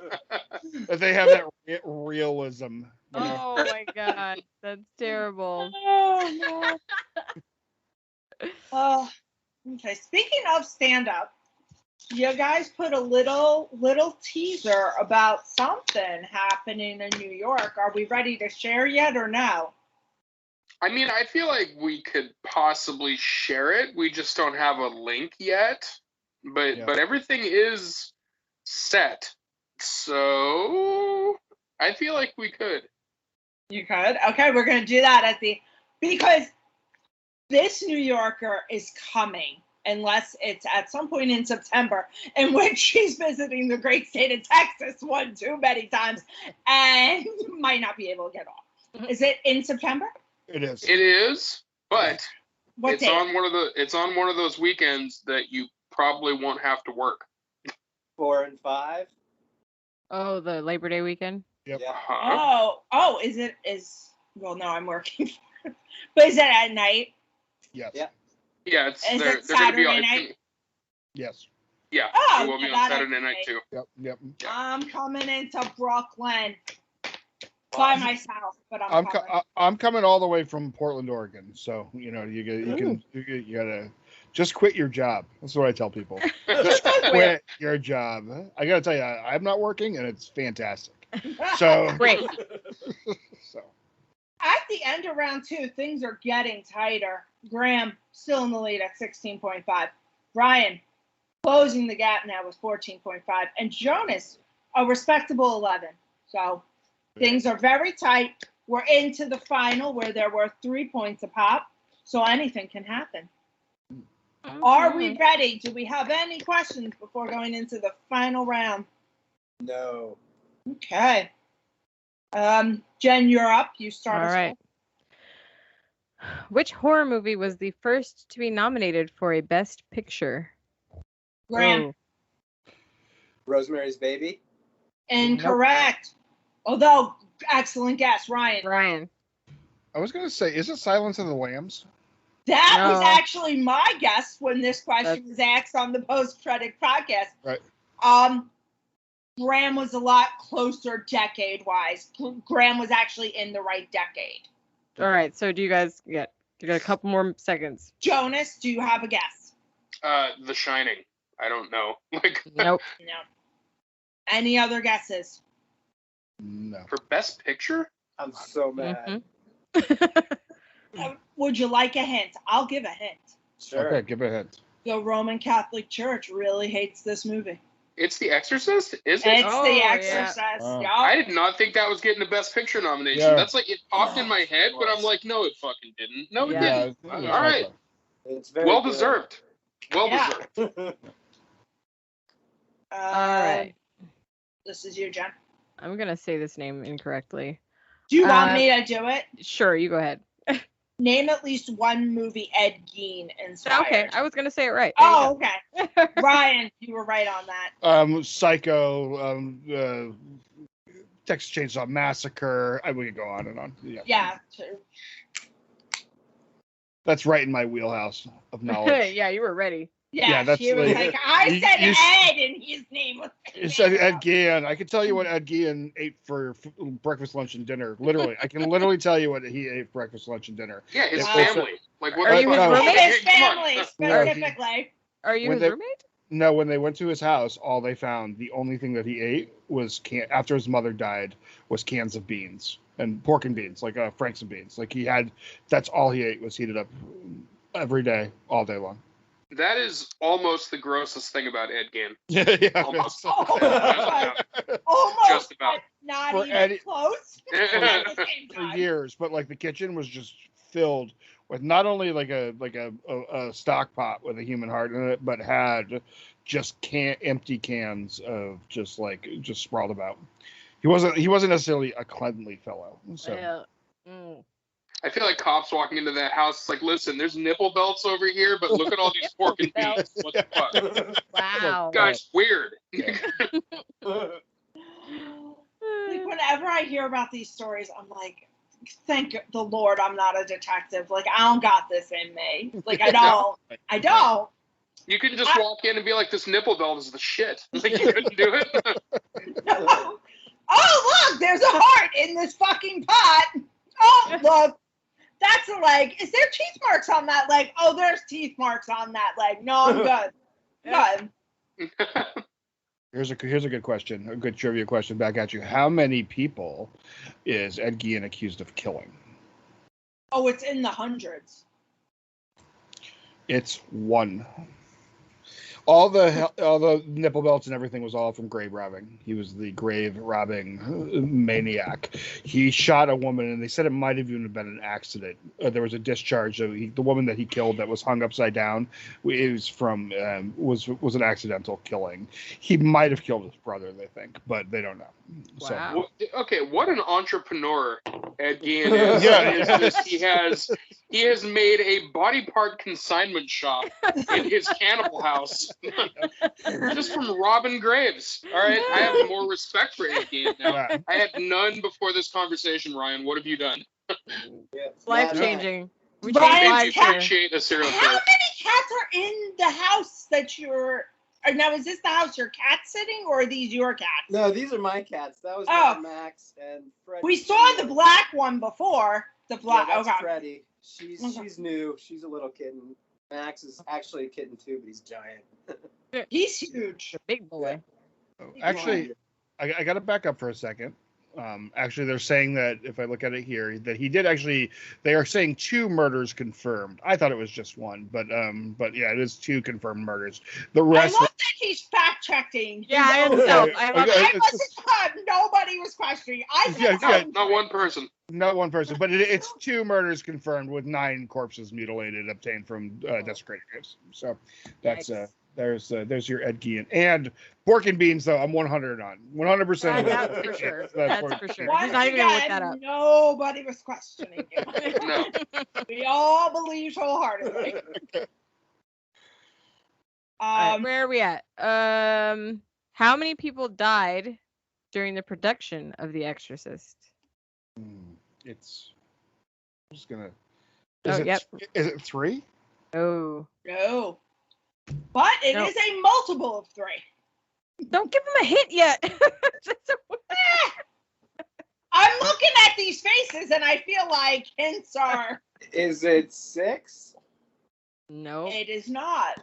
mean? That they have that realism. Oh my god, that's terrible. Oh, no. Oh, okay. Speaking of stand-up, you guys put a little teaser about something happening in New York. Are we ready to share yet or no? I mean, I feel like we could possibly share it. We just don't have a link yet. But everything is set. So I feel like we could. You could? Okay, we're going to do that because this New Yorker is coming, unless it's at some point in September, in which she's visiting the great state of Texas one too many times and might not be able to get off. Is it in September? It is. It is, but What date? It's on one of those weekends that you probably won't have to work. 4 and 5. Oh, the Labor Day weekend? Yep. Yeah. Oh, well, no, I'm working. But is it at night? Yes. Yeah. Yeah, Is it Saturday night? Yes. Yeah, Oh, it will be yeah, on that Saturday is night great. too. Yep. I'm coming into Brooklyn by myself, but I'm coming. I'm coming all the way from Portland, Oregon. So you gotta just quit your job. That's what I tell people. Just quit your job. I gotta tell you, I'm not working, and it's fantastic. So Great. So At the end of round 2, things are getting tighter. Graham still in the lead at 16.5. Brian closing the gap now with 14.5. And Jonas, a respectable 11. So things are very tight. We're into the final where there were 3 points a pop. So anything can happen. Are we ready? Do we have any questions before going into the final round? No. Okay. Jen, you're up. You start. All right. Which horror movie was the first to be nominated for a Best Picture? Graham. Rosemary's Baby. Incorrect. Although, excellent guess, Ryan. Ryan. I was gonna say, is it Silence of the Lambs? That was No. actually my guess when this question was asked on the post-credit podcast. Right. Graham was a lot closer decade-wise. Graham was actually in the right decade. All right. So do you guys get? You got a couple more seconds. Jonas, do you have a guess? The Shining. I don't know. Nope. No. Any other guesses? No. For Best Picture? I'm so mad. Would you like a hint? I'll give a hint. Sure. Okay, give it a hint. The Roman Catholic Church really hates this movie. It's The Exorcist, is it? It's Oh, The yeah. Exorcist. Wow. Yup. I did not think that was getting the Best Picture nomination. Yeah. That's like, it popped in my head, but I'm like, no, it fucking didn't. No, it Yeah. didn't. Yeah, All right. It's very Well good. deserved. Well Yeah. deserved. All right. This is you, Jen. I'm gonna say this name incorrectly. Do you want me to do it? Sure, you go ahead. Name at least one movie Ed Gein inspired. Okay, I was gonna say it right. Oh, okay. Ryan, you were right on that. Psycho, Texas Chainsaw Massacre. We could go on and on. Yeah. Yeah. That's right in my wheelhouse of knowledge. Yeah, you were ready. Yeah, that's she was like- I said you- Ed, and his name was. It said Ed Gian. I can tell you what Ed Gian ate for breakfast, lunch, and dinner. Literally, I can literally tell you what he ate for breakfast, lunch, and dinner. Yeah, his Wow. family. Like, what Are the you his fuck? roommate? His Come on. family No, he- specifically. Are you When his they- roommate? No, when they went to his house, all they found, the only thing that he ate was after his mother died, was cans of beans and pork and beans, like Franks and beans. Like that's all he ate was heated up every day, all day long. That is almost the grossest thing about Ed Gein. Yeah, Almost. Oh, Just about. Almost, Just about. but not For even Eddie- close. At the same for time. years, but like the kitchen was just filled with not only like a stock pot with a human heart in it, but had just empty cans of just sprawled about. He wasn't necessarily a cleanly fellow. So Yeah. Mm. I feel like cops walking into that house. It's like, listen, there's nipple belts over here, but look at all these pork and beans. What the fuck? Wow. Guys, weird. Yeah. Like whenever I hear about these stories, I'm like, thank the Lord I'm not a detective. Like I don't got this in me. Like I don't. You couldn't just walk in and be like, this nipple belt is the shit. Like, you couldn't do it. No. Oh look, there's a heart in this fucking pot. Oh look, that's a leg. Is there teeth marks on that leg? Oh, there's teeth marks on that leg. No, I'm good. Good. here's a good question, a good trivia question back at you. How many people is Ed Gein accused of killing? Oh, it's in the hundreds. It's one. All the nipple belts and everything was all from grave robbing. He was the grave robbing maniac. He shot a woman, and they said it might have even been an accident. There was a discharge. The woman that he killed that was hung upside down, it was from was an accidental killing. He might have killed his brother, they think, but they don't know. Wow. Okay, what an entrepreneur Ed Gein is. Yeah. He has made a body part consignment shop in his cannibal house. Just from robbing graves. All right, I have more respect for Ed Gein now. Yeah. I had none before this conversation, Ryan. What have you done? Life changing. We Ryan, changed lives here. Appreciate a serial How killer. many cats are in the house that you're? Now, is this the house your cat's sitting, or are these your cats? No, these are my cats. That was Oh. Max and Freddy. We saw the black one before. The black. Yeah, that's okay. Freddy. She's Okay. new. She's a little kitten. Max is actually a kitten too, but he's giant. He's huge. The big boy. Actually, I got to back up for a second. Actually, they're saying that if I look at it here, that he did actually. They are saying 2 murders confirmed. I thought it was just 1, but yeah, it is 2 confirmed murders. The I rest. love that he's fact checking. Yeah, I himself. I love Okay. it. I wasn't. Nobody was questioning. I said Yeah, Not one person. Not one person, but it's 2 murders confirmed with 9 corpses mutilated, obtained from desecrated graves. So that's Nice. there's your Ed Gein. And pork and beans, though, I'm 100 on 100%. That's for sure. That's for sure. Once He's not even gonna look that again, up. nobody was questioning you. No. We all believed wholeheartedly. All right, where are we at? How many people died during the production of The Exorcist? It's. I'm just gonna. Yep. Is it 3? Oh. No. But it is a multiple of 3. Don't give him a hint yet. I'm looking at these faces and I feel like hints are. Is it 6? No. It is not.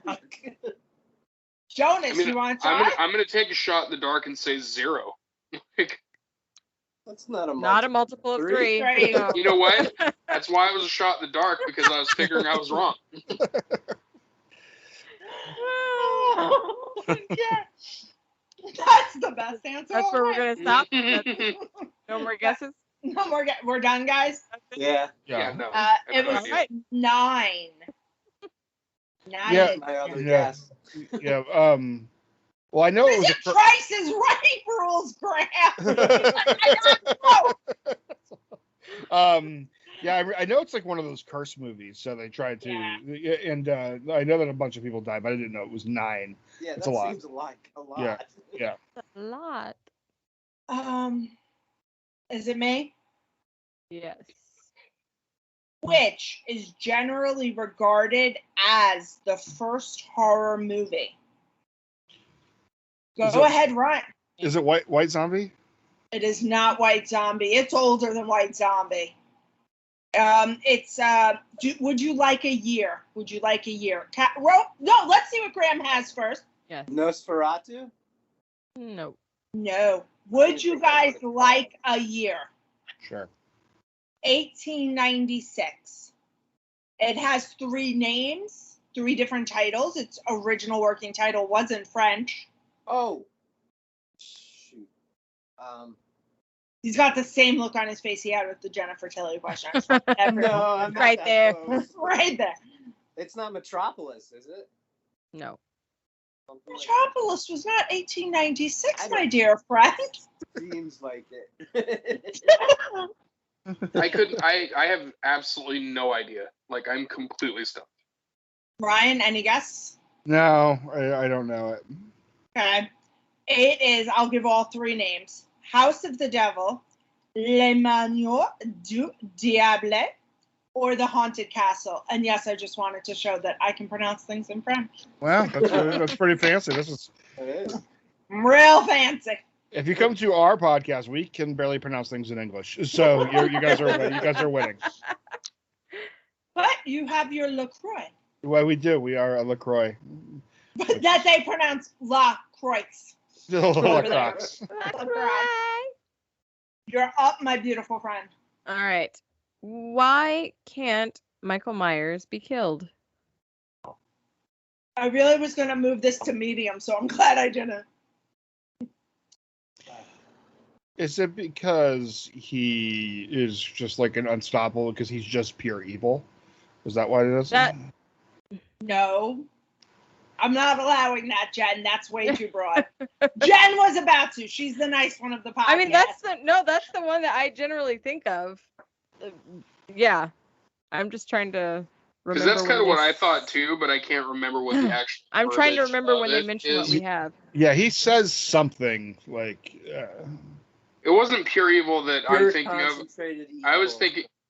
Jonas, I mean, you want to try? I'm gonna take a shot in the dark and say 0. That's not a multiple. Not a multiple of 3. Three. So- You know what? That's why it was a shot in the dark, because I was figuring I was wrong. Oh, yeah. That's the best answer. That's where we're already. gonna stop. No more guesses. No more. We're done, guys. Yeah. Yeah, no. It was Alright. 9. 9. Yeah. My other Yeah. guess. Yeah. Well, I know it This was. is Price is Right rules, Graham. I don't know. Yeah, I know it's like one of those curse movies, so they tried to, and I know that a bunch of people died, but I didn't know it was 9. Yeah, It's that a lot. seems like a lot. Yeah. Yeah. A lot. Is it me? Yes. which is generally regarded as the first horror movie? Go ahead, Ryan. Is it White Zombie? It is not White Zombie. It's older than White Zombie. Would you like a year? Would you like a year? No, let's see what Graham has first. Yes. Nosferatu? No. Would you guys like a year? Sure. 1896. It has 3 names, 3 different titles. Its original working title was in French. Oh. Shoot. He's got the same look on his face he had with the Jennifer Tilly question. No, I'm not Right that there. close. Right there. It's not Metropolis, is it? No. Something like Metropolis was not 1896, I my don't- dear friend. that. Seems like it. I have absolutely no idea. Like, I'm completely stumped. Ryan, any guess? No, I don't know it. Okay. It is, I'll give all 3 names. House of the Devil, Le Manoir du Diable, or The Haunted Castle. And yes, I just wanted to show that I can pronounce things in French. Well, that's pretty fancy. This is. It is. Real fancy. If you come to our podcast, we can barely pronounce things in English. So you guys are winning. But you have your LaCroix. Well, we do. We are a LaCroix. But that they pronounce La Croix. Lacroix. You're up, my beautiful friend. All right. Why can't Michael Myers be killed? I really was going to move this to medium, so I'm glad I didn't. Is it because he is just like an unstoppable because he's just pure evil? Is that why it is? No. I'm not allowing that, Jen. That's way too broad. Jen was about to. She's the nice one of the podcast. I mean, that's the one that I generally think of. Yeah. I'm just trying to remember. Because that's kind of what I thought too, but I can't remember what the actual. I'm trying to remember verbiage when of they it mention what is. we have. Yeah, he says something like. It wasn't pure evil that I'm Pure thinking of. concentrated evil.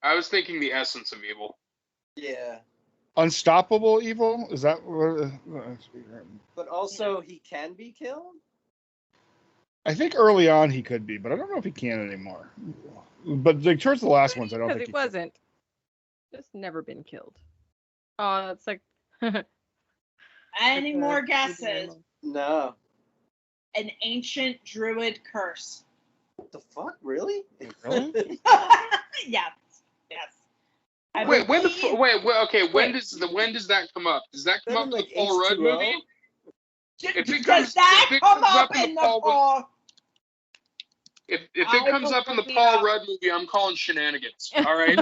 I was thinking the essence of evil. Yeah. Unstoppable evil? Is that what? But also, he can be killed? I think early on he could be, but I don't know if he can anymore. But like, towards the last ones, I don't Because think it wasn't. Just never been killed. Oh, that's like. Any more guesses? No. An ancient druid curse. What the fuck? Really? Really? Yes. Yes. I Wait, when believe- okay, when Wait. does that come up? Does that come Isn't up in like the Paul Rudd H2O? movie? If it Does comes- that if it come comes up up in in the the Paul- Paul? If I it comes will up in the look it Paul up. Rudd movie, I'm calling shenanigans. All right.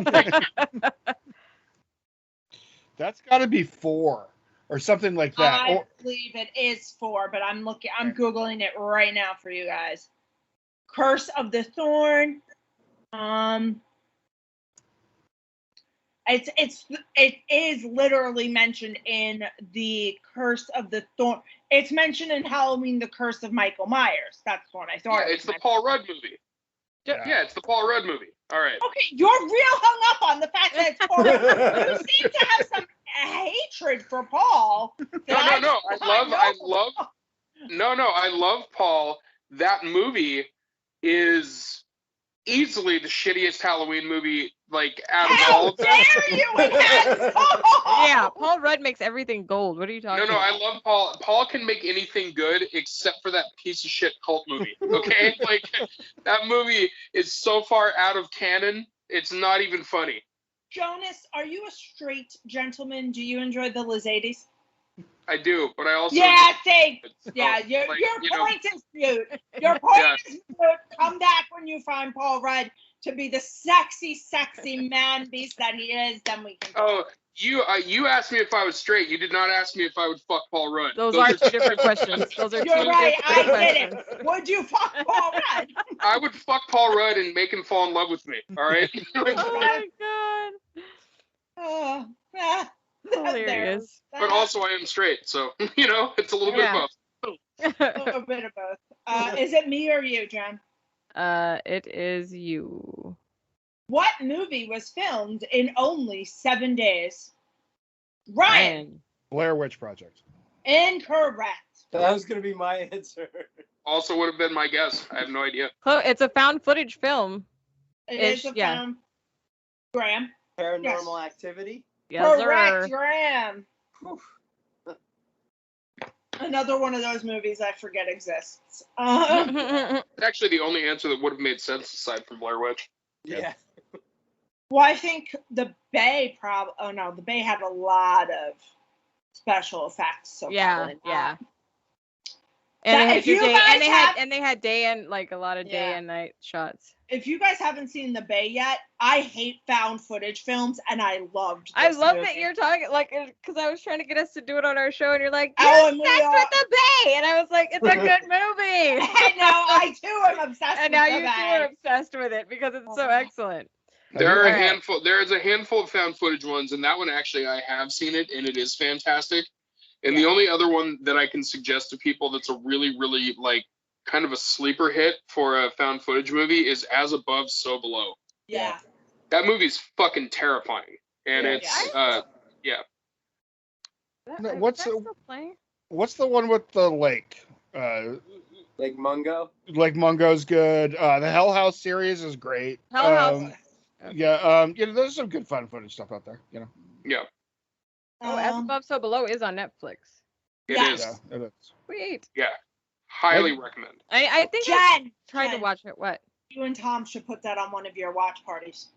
That's got to be 4 or something like that. I Or- believe it is 4, but I'm Googling it right now for you guys. Curse of the Thorn. It is literally mentioned in the Curse of the Thorn. It's mentioned in Halloween, the Curse of Michael Myers. That's the one I thought. Yeah, it was it's the mentioned. Paul Rudd movie. Yeah. Yeah, it's the Paul Rudd movie. All right. Okay, you're real hung up on the fact that it's Paul. You seem to have some hatred for Paul. No. I love Paul. That movie is easily the shittiest Halloween movie, like, out of all How of them. dare you? It has Paul! Yeah, Paul Rudd makes everything gold. What are you talking No, about? I love Paul. Paul can make anything good except for that piece of shit cult movie. Okay? Like, that movie is so far out of canon, it's not even funny. Jonas, are you a straight gentleman? Do you enjoy the Lizadies? I do, but I also. Yeah, see. So, Yeah, your like, you know, point is mute. Your point Yeah. is mute. Come back when you find Paul Rudd to be the sexy, sexy man beast that he is. Then we can. Oh, you asked me if I was straight. You did not ask me if I would fuck Paul Rudd. Those are two different questions. Those are You're two right. I different get questions. it. Would you fuck Paul Rudd? I would fuck Paul Rudd and make him fall in love with me. All right. Oh my god. Oh, Hilarious. But also, I am straight, so it's a little bit Yeah. of both. a little bit of both. Is it me or you, Jen? It is you. What movie was filmed in only 7 days? Ryan. Blair Witch Project. Incorrect. That was going to be my answer. Also would have been my guess. I have no idea. It's a found footage film. It is a found. Graham. Paranormal Activity. Yes, Correct, sir. Graham. Another one of those movies I forget exists. It's actually the only answer that would have made sense aside from Blair Witch. Yeah. Well, I think the Bay the Bay had a lot of special effects. So yeah. That- And if you guys they had day and like a lot of day and night shots. If you guys haven't seen The Bay yet, I hate found footage films, and I loved this I love movie. that you're talking like because I was trying to get us to do it on our show, and you're like, Oh, you're and we obsessed are- with The Bay, and I was like, it's a good movie. I know, I too am obsessed And with now The you two Bay. are obsessed with it because it's so excellent. There is Alright. a handful of found footage ones, and that one actually I have seen it, and it is fantastic. And Yeah. the only other one that I can suggest to people that's a really, really like kind of a sleeper hit for a found footage movie is As Above, So Below. Yeah. That movie's fucking terrifying, and Yeah. it's No, what's Is that the- still playing? What's the one with the lake? Like Mungo. Like Mungo's good. The Hell House series is great. Hell House. Yeah. There's some good fun footage stuff out there. yeah, As Above, So Below is on Netflix. it Yeah. is. Yeah, it is. Sweet. Yeah, highly recommend. I think I Jen, tried to Jen, watch it. What? you and Tom should put that on one of your watch parties.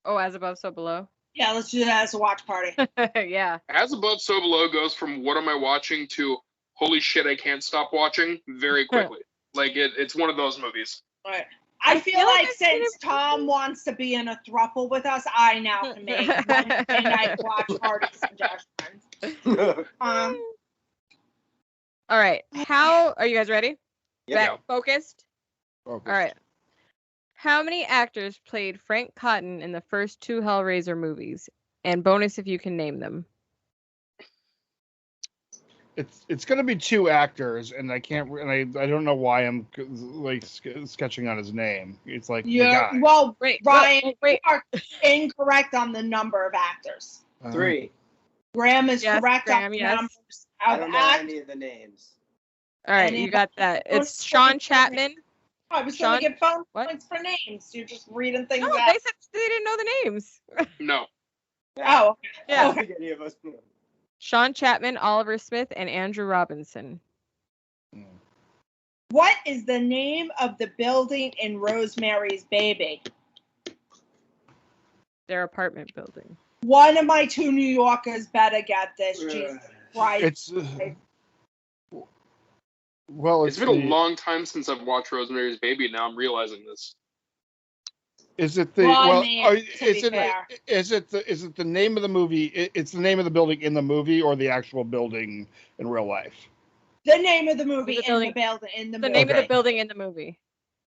Oh, As Above, So Below. Yeah, let's do that as a watch party. Yeah. As Above, So Below goes from what am I watching to holy shit, I can't stop watching very quickly. Like it's one of those movies. Right. I feel like I've seen since it Tom wants to be in a throuple with us, I now can make Wednesday night watch party suggestions. All right. How are you guys ready? Yeah. Focused? Focus. All right. How many actors played Frank Cotton in the first 2 Hellraiser movies? And bonus if you can name them. It's going to be 2 actors, and I can't. And I don't know why I'm like sketching on his name. It's like the guy. Well, Wait, Ryan, wait. you are incorrect on the number of actors. 3. Graham is Yes, correct Graham, on the yes. numbers I of don't know actors. any of the names. All right, Any you got that. bonus It's Sean points for Chapman. I was Sean- going to get phone what? points for names. You're just reading things No, out. they said they didn't know the names. No, Oh, Yeah. I don't think any of us know. Sean Chapman, Oliver Smith, and Andrew Robinson. what is the name of the building in Rosemary's Baby? Their apartment building. One of my 2 New Yorkers better get this. Jesus Christ. It's well, it's been a long time since I've watched Rosemary's Baby. Now I'm realizing this. Is it the Well, I well? mean, to is be it fair. is it the name of the movie? It's the name of the building in the movie, or the actual building in real life? The name of the movie The in building- the building in the The movie. name of the Okay. building in the movie.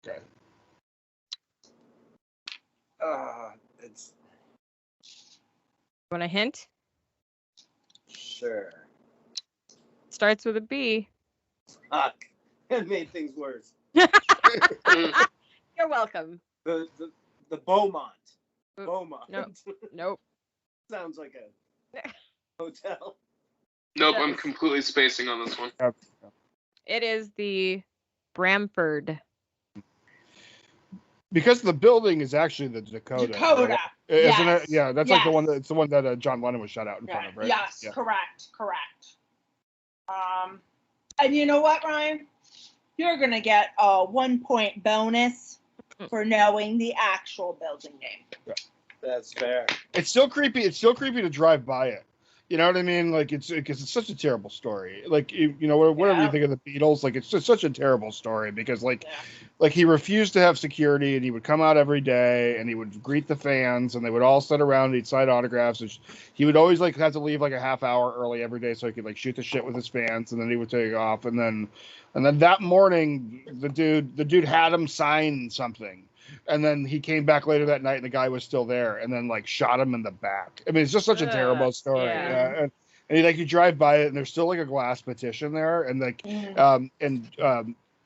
Okay. It's Want a hint? sure. Starts with a B. Fuck. It made things worse. Mm, You're welcome. The Beaumont. Oop, Beaumont. no. Nope. Sounds like a hotel. nope, I'm Yes. completely spacing on this one. It is the Bramford. Because the building is actually the Dakota. Dakota. Isn't Yes. it? Yeah, that's like the Yes. one that it's the one that John Lennon was shot out in front of, right? Yes, Yeah. correct. And you know what, Ryan? You're gonna get a 1-point bonus for knowing the actual building name. That's fair. It's still creepy. It's still creepy to drive by it. You know what I mean? Like because it's such a terrible story. Like whatever Yeah. you think of the Beatles, like it's just such a terrible story because Yeah. like he refused to have security and he would come out every day and he would greet the fans and they would all sit around and he'd sign autographs. And he would always like have to leave like a half hour early every day so he could like shoot the shit with his fans and then he would take off and then that morning the dude had him sign something. And then he came back later that night and the guy was still there and then like shot him in the back. I mean, it's just such a terrible story. yeah. And you drive by it and there's still like a glass petition there and like Mm.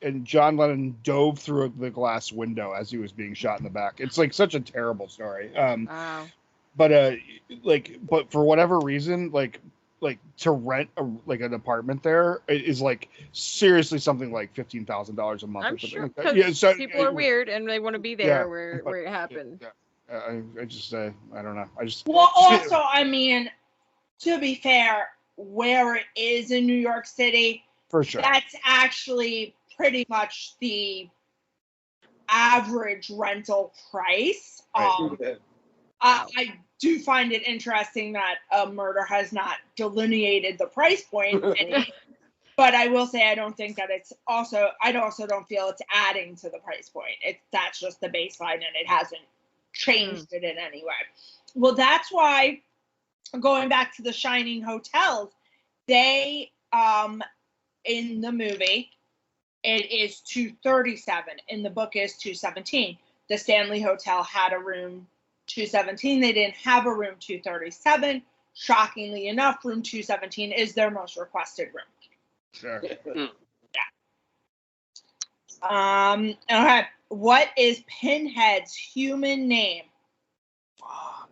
and John Lennon dove through the glass window as he was being shot in the back. It's like such a terrible story. Wow. But but for whatever reason, like to rent an apartment there is like seriously something like $15,000 a month. I'm or something sure like that. because Yeah, so people are weird and they want to be there where it happened. Yeah. I just I don't know. Well, also, I mean, to be fair, where it is in New York City, for sure, that's actually pretty much the average rental price. Right. I do find it interesting that a murder has not delineated the price point, but I will say I don't think that I also don't feel it's adding to the price point. That's just the baseline, and it hasn't changed it in any way. Well, that's why, going back to the Shining hotels, they in the movie it is 237. In the book is 217. The Stanley Hotel had a room 217. They didn't have a room 237. Shockingly enough, room 217 is their most requested room. Sure. Yeah. Okay. What is Pinhead's human name? Fuck.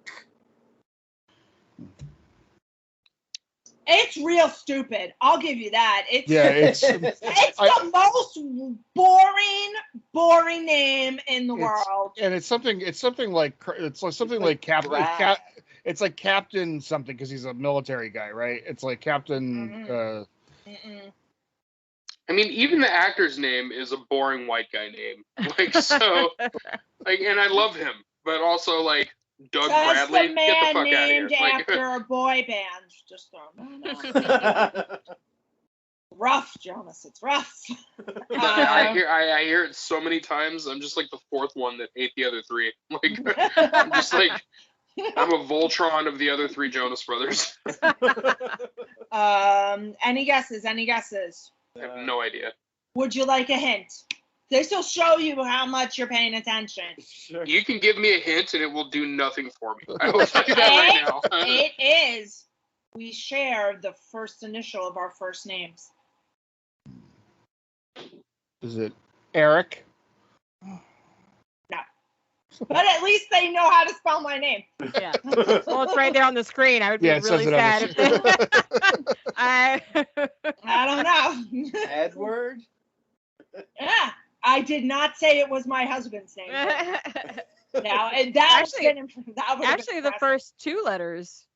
It's real stupid. I'll give you that. It's it's the most boring name in the world. And it's something like Captain. It's like Captain something because he's a military guy, right? It's like Captain. I mean, even the actor's name is a boring white guy name. Like, so, like, and I love him, but also like Doug Bradley, the get the fuck out of here. named Like, after a boy band. Just don't. Rough, Jonas. It's rough. I hear it so many times. I'm just like the fourth one that ate the other three. Like, I'm just like, I'm a Voltron of the other three Jonas brothers. Any guesses? Any guesses? I have no idea. Would you like a hint? This will show you how much you're paying attention. Sure. You can give me a hint and it will do nothing for me. I will tell you that right now. It is. We share the first initial of our first names. Is it Eric? No. But at least they know how to spell my name. Yeah. Well, it's right there on the screen. I would be really sad if they... I don't know. Edward? Yeah. I did not say it was my husband's name. Now, and that actually the first two letters.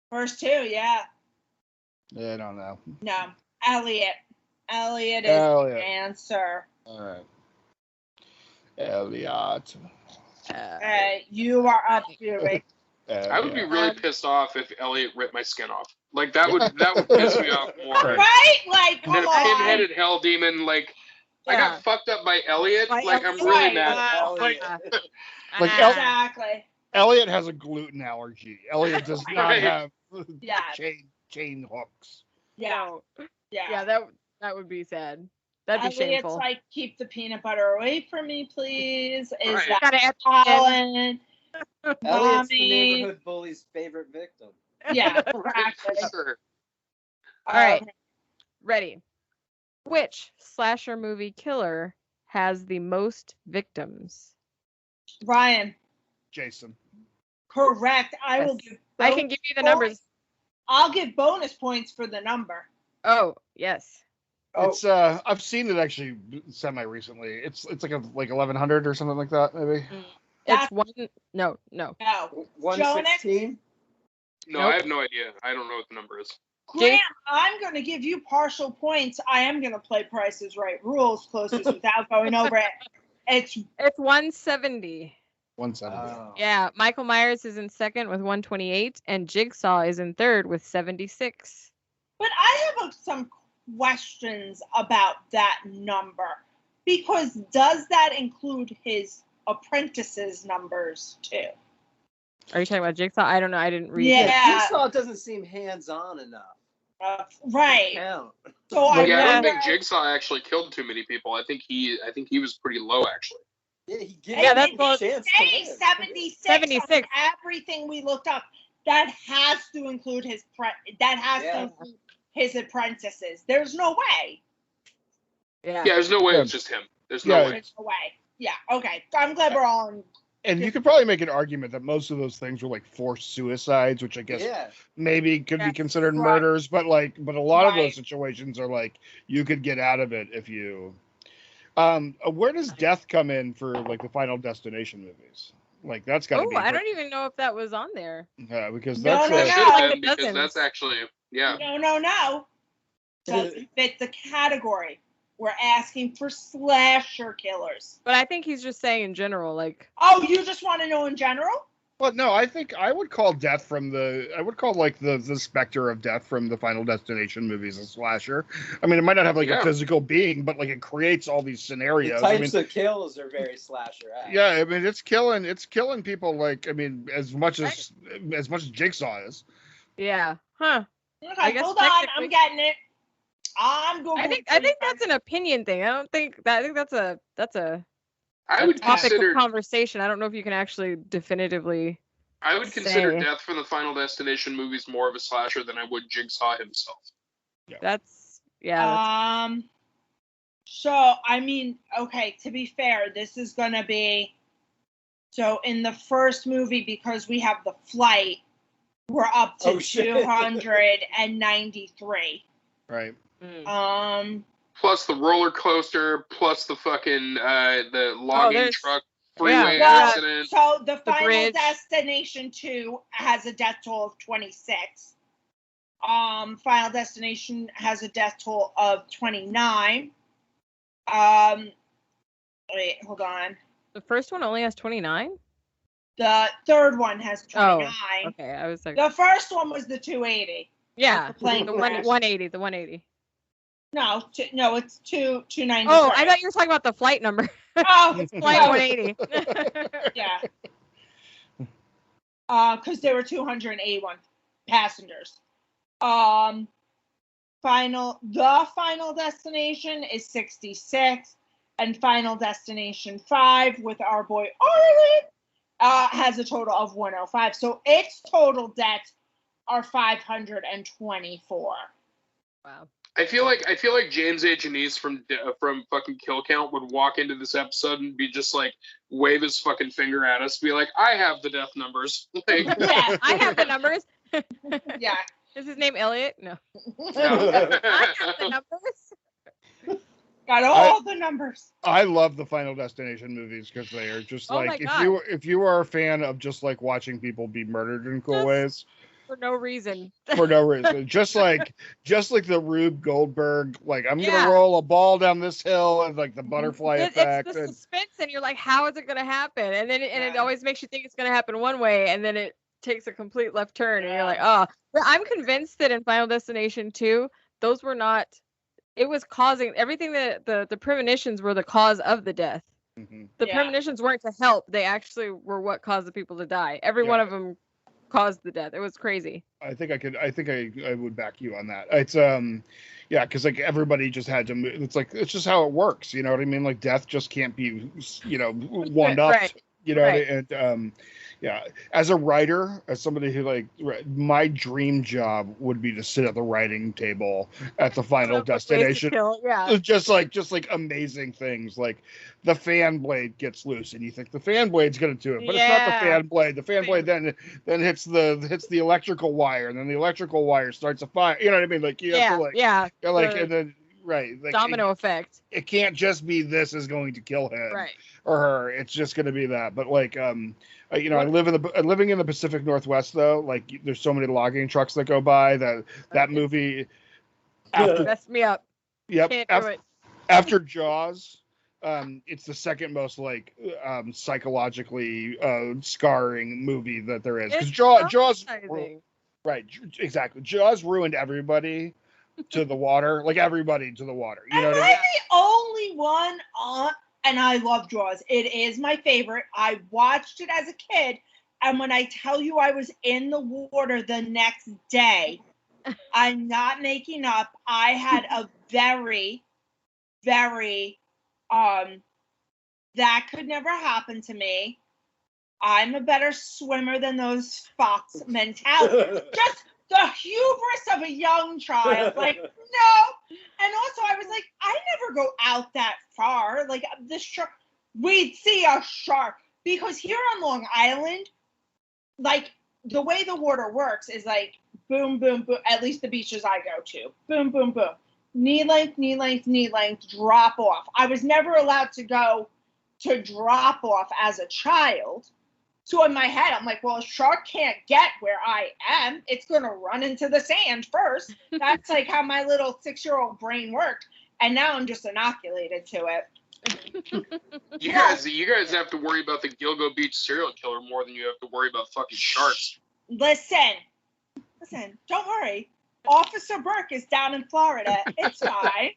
First two, yeah. Yeah, I don't know. No, Elliot. Elliot is the answer. All right. Elliot. You are up, Huey. I would be really pissed off if Elliot ripped my skin off. Like that would piss me off more. Right? Like, come than a on. pin-headed hell demon. Like I got fucked up by Elliot. Like I'm really mad. Exactly. Elliot has a gluten allergy. Elliot does not have chain hooks. Yeah. Yeah, that would be sad. That'd be shameful. It's like, keep the peanut butter away from me, please. Is Right. that Colin? Elliot's the neighborhood bully's favorite victim. Yeah, exactly. Sure. All right. Ready. Which slasher movie killer has the most victims? Ryan. Jason. Correct. I can give you the numbers. I'll give bonus points for the number. Oh, yes. It's I've seen it actually semi recently. It's like 1100 or something like that, maybe. It's one. No. 116. No, I have no idea. I don't know what the number is. Grant, I'm going to give you partial points. I am going to play Price is Right rules closest without going over it. It's 170. 170. Oh. Yeah, Michael Myers is in second with 128, and Jigsaw is in third with 76. But I have some questions about that number, because does that include his apprentices' numbers too? Are you talking about Jigsaw? I don't know. I didn't read. Yeah, Jigsaw doesn't seem hands-on enough. Right. So I don't think Jigsaw actually killed too many people. I think he was pretty low actually. Yeah, that's what 76. 76. Everything we looked up, that has to include his to include his apprentices. There's no way. Yeah. Yeah, there's no way Yeah. it's just him. There's no way. There's no way. Yeah. Okay. I'm glad we're all on. And you could probably make an argument that most of those things were like forced suicides, which I guess maybe could be considered murders, but a lot of those situations are like you could get out of it if you. Where does death come in for like the Final Destination movies? Like that's got to be. I don't even know if that was on there. Yeah, because No, that's It should have been because that's actually No. Doesn't fit the category. We're asking for slasher killers. But I think he's just saying in general, like. Oh, you just want to know in general? Well, no, I think I would call death from the specter of death from the Final Destination movies a slasher. I mean, it might not have like a physical being, but like it creates all these scenarios. The types of kills are very slasher-esque. Yeah, I mean, it's killing people. Like, I mean, as much as Jigsaw is. Yeah. Huh. Okay, hold on, I'm getting it. I'm going. I think that's an opinion thing. I think that's a topic of conversation. I don't know if you can actually definitively. I would consider death from the Final Destination movies more of a slasher than I would Jigsaw himself. Yeah. So I mean, okay. To be fair, this is gonna be. So in the first movie, because we have the flight, we're up to 293. Right. Plus the roller coaster, plus the fucking the logging truck freeway accident. So the Final Destination 2 has a death toll of 26. Final Destination has a death toll of 29. Wait, hold on. The first one only has 29? The third one has 29. Oh, okay. I was like. The first one was the 280. Yeah, the 180. The 180. No, it's 290. Oh, I thought you were talking about the flight number. Oh, it's flight 180. Yeah. Because there were 281 passengers. The Final Destination is 66, and Final Destination 5 with our boy Arlen has a total of 105. So its total deaths are 524. Wow. I feel like James A. Janice from fucking Kill Count would walk into this episode and be just like wave his fucking finger at us, be like, "I have the death numbers." Like, yeah, I have the numbers. Yeah. Is his name Elliot? No. I have the numbers. Got all the numbers. I love the Final Destination movies because they are just like if you are a fan of just like watching people be murdered in cool ways. For no reason. For no reason. Just like the Rube Goldberg, like I'm gonna roll a ball down this hill and like the butterfly effect. It's the suspense and you're like, how is it gonna happen? And then it always makes you think it's gonna happen one way and then it takes a complete left turn and you're like, oh. But I'm convinced that in Final Destination 2, those were not. It was causing everything that the premonitions were the cause of the death. Mm-hmm. The premonitions weren't to help; they actually were what caused the people to die. Every one of them caused the death. It was crazy. I think I would back you on that. It's because like everybody just had to move. It's like it's just how it works. You know what I mean? Like death just can't be one up. Right. You know, and as a writer, as somebody who my dream job would be to sit at the writing table at the Final Destination. Just like amazing things. Like the fan blade gets loose and you think the fan blade's gonna do it, but it's not the fan blade. The fan blade then hits the electrical wire, and then the electrical wire starts a fire. You know what I mean? Like you have to and then like domino effect. It can't just be this is going to kill him or her. It's just going to be that. But living in the Pacific Northwest though, like there's so many logging trucks that go by that movie. Messed me up. Yep. After Jaws, it's the second most psychologically scarring movie that there is because Jaws. Right. Exactly. Jaws ruined everybody. To the water, like everybody to the water. You know what I mean? I'm the only one on, and I love Jaws. It is my favorite. I watched it as a kid, and when I tell you I was in the water the next day, I'm not making up. I had a very, very, that could never happen to me. I'm a better swimmer than those fucks mentality. Just the hubris of a young child, like, no. And also I was like, I never never go out that far. Like the shark, we'd see a shark because here on Long Island, like the way the water works is like boom, boom, boom. At least the beaches I go to, boom, boom, boom, knee length, knee length, knee length, drop off. I was never allowed to go to drop off as a child. So in my head, I'm like, well, a shark can't get where I am. It's going to run into the sand first. That's like how my little 6-year-old brain worked. And now I'm just inoculated to it. You guys have to worry about the Gilgo Beach serial killer more than you have to worry about fucking sharks. Listen, don't worry. Officer Burke is down in Florida. It's fine.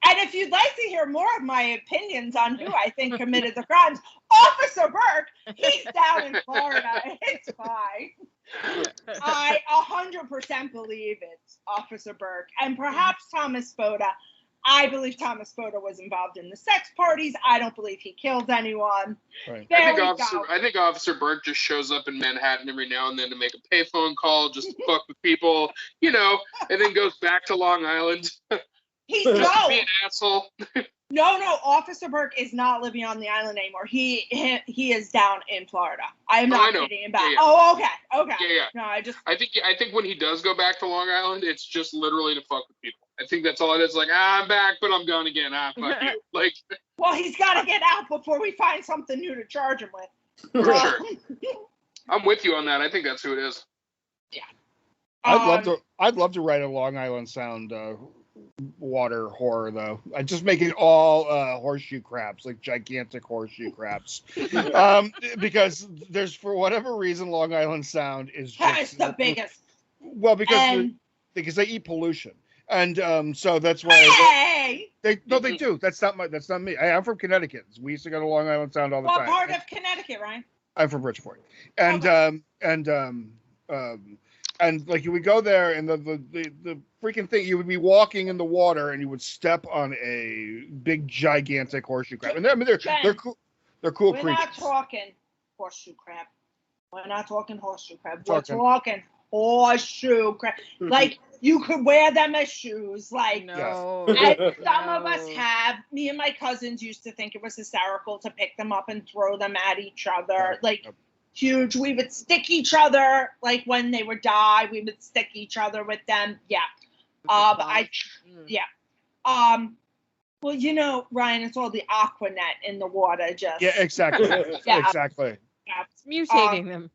And if you'd like to hear more of my opinions on who I think committed the crimes, Officer Burke, he's down in Florida. It's fine. I 100% believe it's Officer Burke. And perhaps Thomas Spoda. I believe Thomas Spoda was involved in the sex parties. I don't believe he killed anyone. Right. I think Officer Burke just shows up in Manhattan every now and then to make a payphone call, just to fuck with people, and then goes back to Long Island. He's Be an asshole. No, Officer Burke is not living on the island anymore. He is down in Florida. I am not kidding about it. Yeah. Oh, okay. Yeah. No, I think when he does go back to Long Island, it's just literally to fuck with people. I think that's all it is. Like, I'm back, but I'm gone again. Fuck you. Like, well, he's got to get out before we find something new to charge him with. For sure. I'm with you on that. I think that's who it is. Yeah. I'd love to write a Long Island Sound water horror though. I just make it all horseshoe crabs, like gigantic horseshoe crabs. Because there's, for whatever reason, Long Island Sound is just the biggest. Well, because they eat pollution. And so that's why they do. That's not me. I'm from Connecticut. We used to go to Long Island Sound all the time. What part of Connecticut, Ryan? I'm from Bridgeport. And like you would go there, and the freaking thing, you would be walking in the water, and you would step on a big gigantic horseshoe crab. And they're cool. They're cool creatures. We're not talking horseshoe crab. We're not talking horseshoe crab. We're talking horseshoe crab. Like you could wear them as shoes. Like no. And some of us have. Me and my cousins used to think it was hysterical to pick them up and throw them at each other. Huge. We would stick each other, like when they would die, we would stick each other with them. Yeah. Well, Ryan, it's all the Aquanet in the water. Just yeah, exactly. Exactly. Yeah. It's mutating them.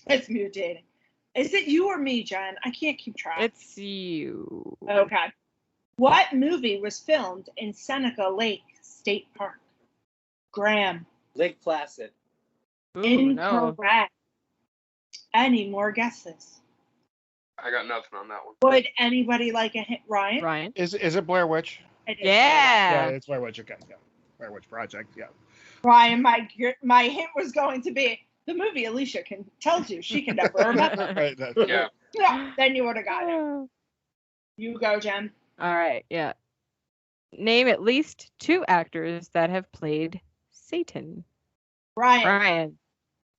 It's mutating. Is it you or me, Jen? I can't keep track. It's you. Okay. What movie was filmed in Seneca Lake State Park? Graham. Lake Placid. Ooh, Incorrect. No. Any more guesses? I got nothing on that one. Would anybody like a hint, Ryan? Is it Blair Witch? It is. Yeah. Yeah, it's Blair Witch. Okay, yeah. Blair Witch Project. Yeah. Ryan, my hint was going to be the movie Alicia tells you she can never remember. Right. Yeah. No, then you would have got it. You go, Jen. All right. Yeah. Name at least 2 actors that have played Satan. Ryan.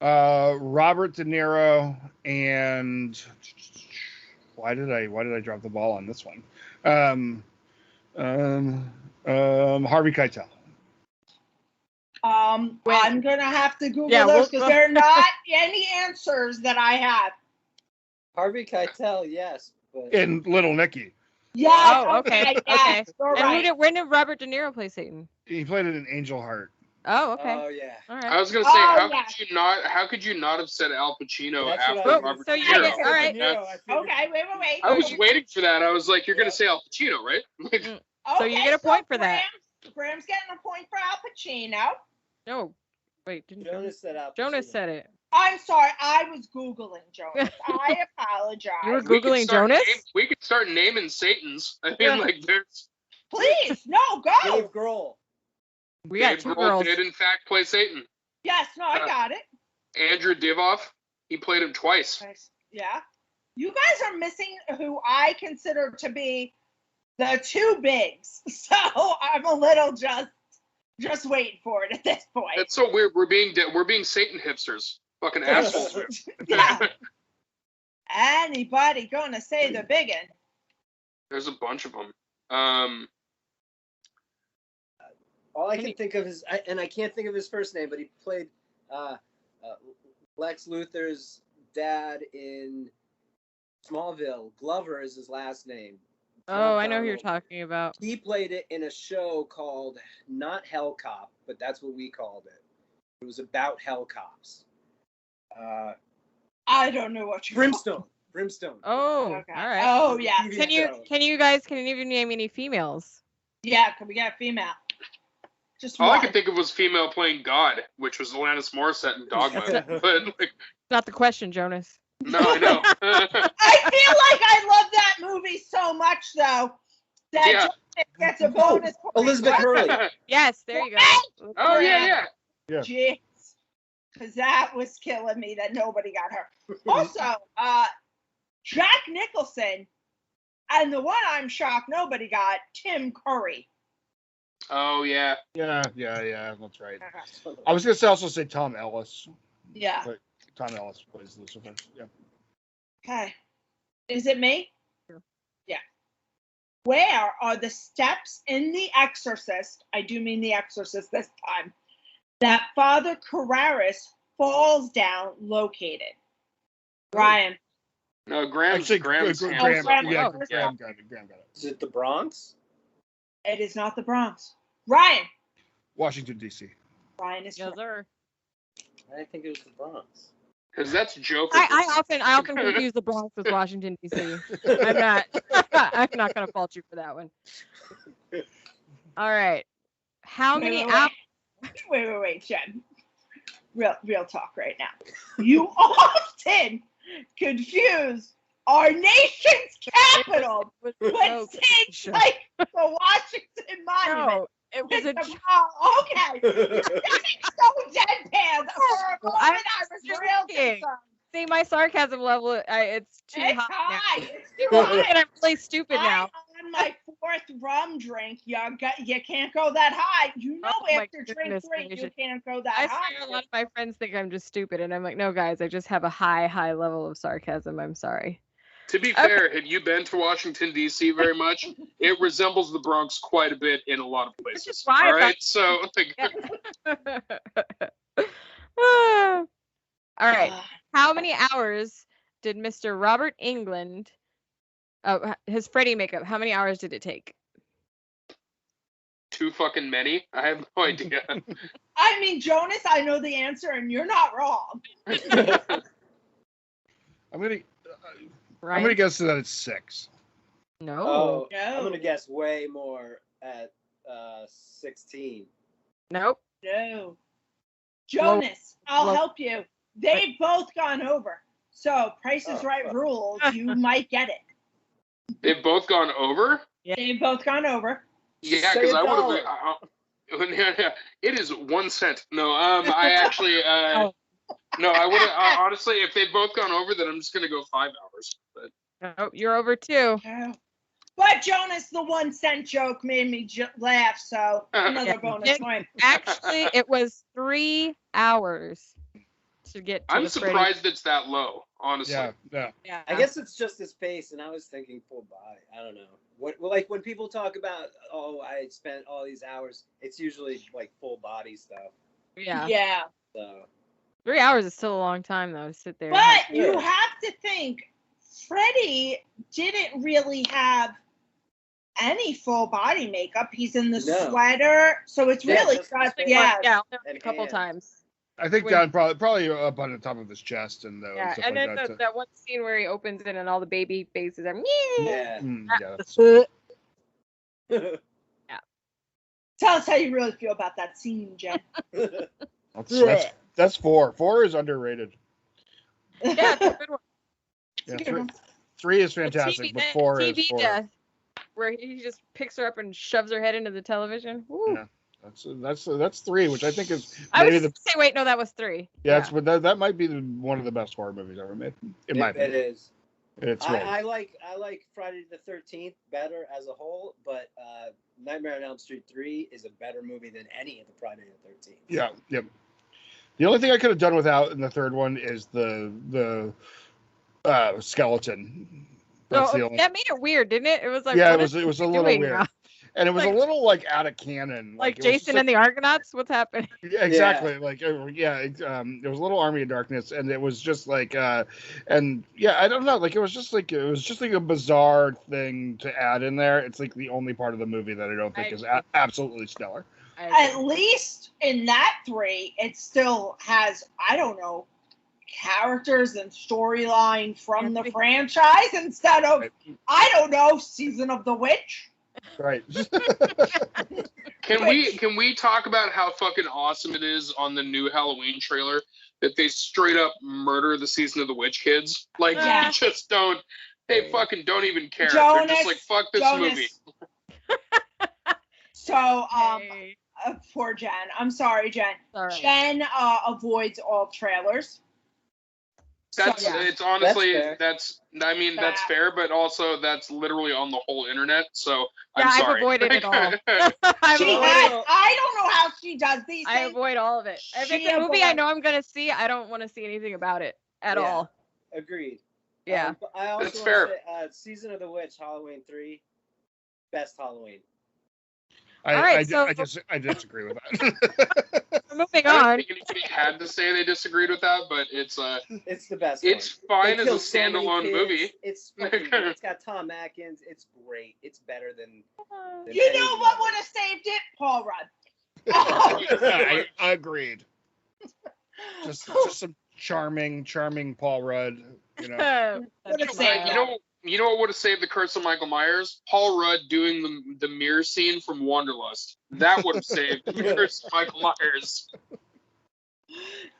Robert De Niro and why did I drop the ball on this one? Harvey Keitel. I'm gonna have to Google those because they're not any answers that I have. Harvey Keitel, yes, but in Little Nicky. Yeah. Oh, okay. Yes, okay. And when did Robert De Niro play Satan? He played it in Angel Heart. Oh, okay. Oh yeah. All right. I was gonna say, how could you not have said Al Pacino after Robert De Niro? All right. Okay, wait. I was waiting for that. I was like, you're gonna say Al Pacino, right? So you get a point for that. Graham's getting a point for Al Pacino. No, wait. Didn't Jonas said Al Pacino. Jonas said it. I'm sorry. I was Googling Jonas. I apologize. You were Googling Jonas? We could start naming Satans. I mean, there's... Please, no, go. Dave Grohl. We got 2 girls. Did in fact play Satan. Yes, no, I got it. Andrew Divoff, he played him twice. Yeah. You guys are missing who I consider to be the 2 bigs. So I'm a little just waiting for it at this point. That's so weird. We're being Satan hipsters. Fucking assholes. Yeah. Anybody gonna say the biggin? There's a bunch of them. All I can think of is, and I can't think of his first name, but he played Lex Luthor's dad in Smallville. Glover is his last name. Oh, I know who you're talking about. He played it in a show called, not Hell Cop, but that's what we called it. It was about hell cops. I don't know what you Brimstone. Oh, Okay. all right. Oh, yeah. Can you guys even name any females? Yeah, can we get a female? Just all one. I could think of was female playing God, which was Alanis Morissette in Dogma. But like, Not the question, Jonas. no, I know. I feel like I love that movie so much, though, that Yeah. Jonas gets a bonus point. Elizabeth Hurley. Yes, there you go. Oh yeah. Jeez. Because that was killing me that nobody got her. Also, Jack Nicholson, and the one I'm shocked nobody got, Tim Curry. Oh yeah. Yeah, that's right. I was gonna also say Tom Ellis. Yeah. But Tom Ellis plays Lucifer. Yeah. Okay. Is it me? Sure. Yeah. Where are the steps in The Exorcist, I do mean The Exorcist this time, that Father Carraris falls down located? Ryan. No, Graham's Graham Graham got it. Graham got it. Is it the Bronx? It is not the Bronx. Ryan. Washington, D.C. Ryan is Yes, sir. I think it was the Bronx. Because that's Joker. I often confuse the Bronx with Washington D.C. I'm not gonna fault you for that one. All right. How many hours? Wait, Jen. Real talk right now. You often confuse our nation's capital with things like the Washington Monument. No, it was a joke. Oh, okay. You're getting so deadpan. For a moment, I was real joking. concerned. See, my sarcasm level, it's too It's high now. high. It's too high. And I'm really stupid now. I'm on my fourth rum drink. You can't go that high. You know, Oh, my after drink goodness 3, gracious. you can't go that I high. swear a lot of my friends think I'm just stupid, and I'm like, no, guys, I just have a high level of sarcasm. I'm sorry. To be fair, have you been to Washington, D.C. very much? It resembles the Bronx quite a bit in a lot of places. Which is why all right, so like, all right. How many hours did Mr. Robert Englund, his Freddy makeup, how many hours did it take? too fucking many. I have no idea. I mean, Jonas, I know the answer, and you're not wrong. I'm gonna guess that it's 6. No. Oh, No. I'm gonna guess way more at 16. Nope. No. Jonas, I'll help you. They've both gone over. So, Price is Right rules, you might get it. They've both gone over? They've both gone over. Yeah, because I would have. It is 1 cent. No, I actually. No, I would have. Honestly, if they'd both gone over, then I'm just gonna go 5 hours. But Oh, you're over 2. Oh. But Jonas, the 1 cent joke made me laugh, so another bonus point. Actually, it was 3 hours to get to I'm the surprised Freddy. it's that low. Honestly. Yeah. I guess it's just his face, and I was thinking full body. I don't know. Like when people talk about, oh, I spent all these hours, it's usually like full body stuff. Yeah. Yeah. So 3 hours is still a long time though to sit there. But you have to think, Freddy didn't really have any full body makeup. He's in the sweater, so it's really a couple times. I think down probably up on the top of his chest and stuff and then like that one scene where he opens it and all the baby faces are Tell us how you really feel about that scene, Jen. That's 4. 4 is underrated. Yeah, it's a good one. Yeah, 3 is fantastic, but 4 is TV 4. death, where he just picks her up and shoves her head into the television. Woo. Yeah. That's 3, which I think is I maybe was going to say, wait, no, that was 3. Yeah, but that might be one of the best horror movies ever made. In my opinion. It is. It's I like Friday the 13th better as a whole, but Nightmare on Elm Street 3 is a better movie than any of the Friday the 13th. Yeah, yep. The only thing I could have done without in the third one is the skeleton. That made it weird, didn't it? It was like, yeah, it was a little weird. and it was a little like out of canon. Like it was Jason and the Argonauts? What's happening? Yeah, exactly. There was a little Army of Darkness, and it was just like, I don't know, like it was just like a bizarre thing to add in there. It's like the only part of the movie that I don't think is absolutely stellar. At least in that 3, it still has, I don't know, characters and storyline from the franchise instead of, I don't know, Season of the Witch. Right. Can we talk about how fucking awesome it is on the new Halloween trailer that they straight up murder the Season of the Witch kids? Like, you just don't. They fucking don't even care. They're just like, fuck this movie. So, poor Jen. I'm sorry, Jen. Sorry. Jen avoids all trailers. It's honestly that's that's fair, but also that's literally on the whole internet. So I'm I've sorry. avoided it all. I don't know how she does these things. I avoid all of it. If it's a movie I know I'm gonna see, I don't want to see anything about it at all. Agreed. Yeah, but I also that's fair. Say, Season of the Witch, Halloween 3, best Halloween. I disagree with that. Moving I don't on. think anybody had to say they disagreed with that, but it's the best. It's one. fine as a standalone movie. It's it's got Tom Atkins. It's great. It's better than you know what would have saved it? Paul Rudd. I agreed. Just some charming Paul Rudd. You know. You know what would have saved the Curse of Michael Myers? Paul Rudd doing the mirror scene from Wanderlust. That would have saved the Curse of Michael Myers.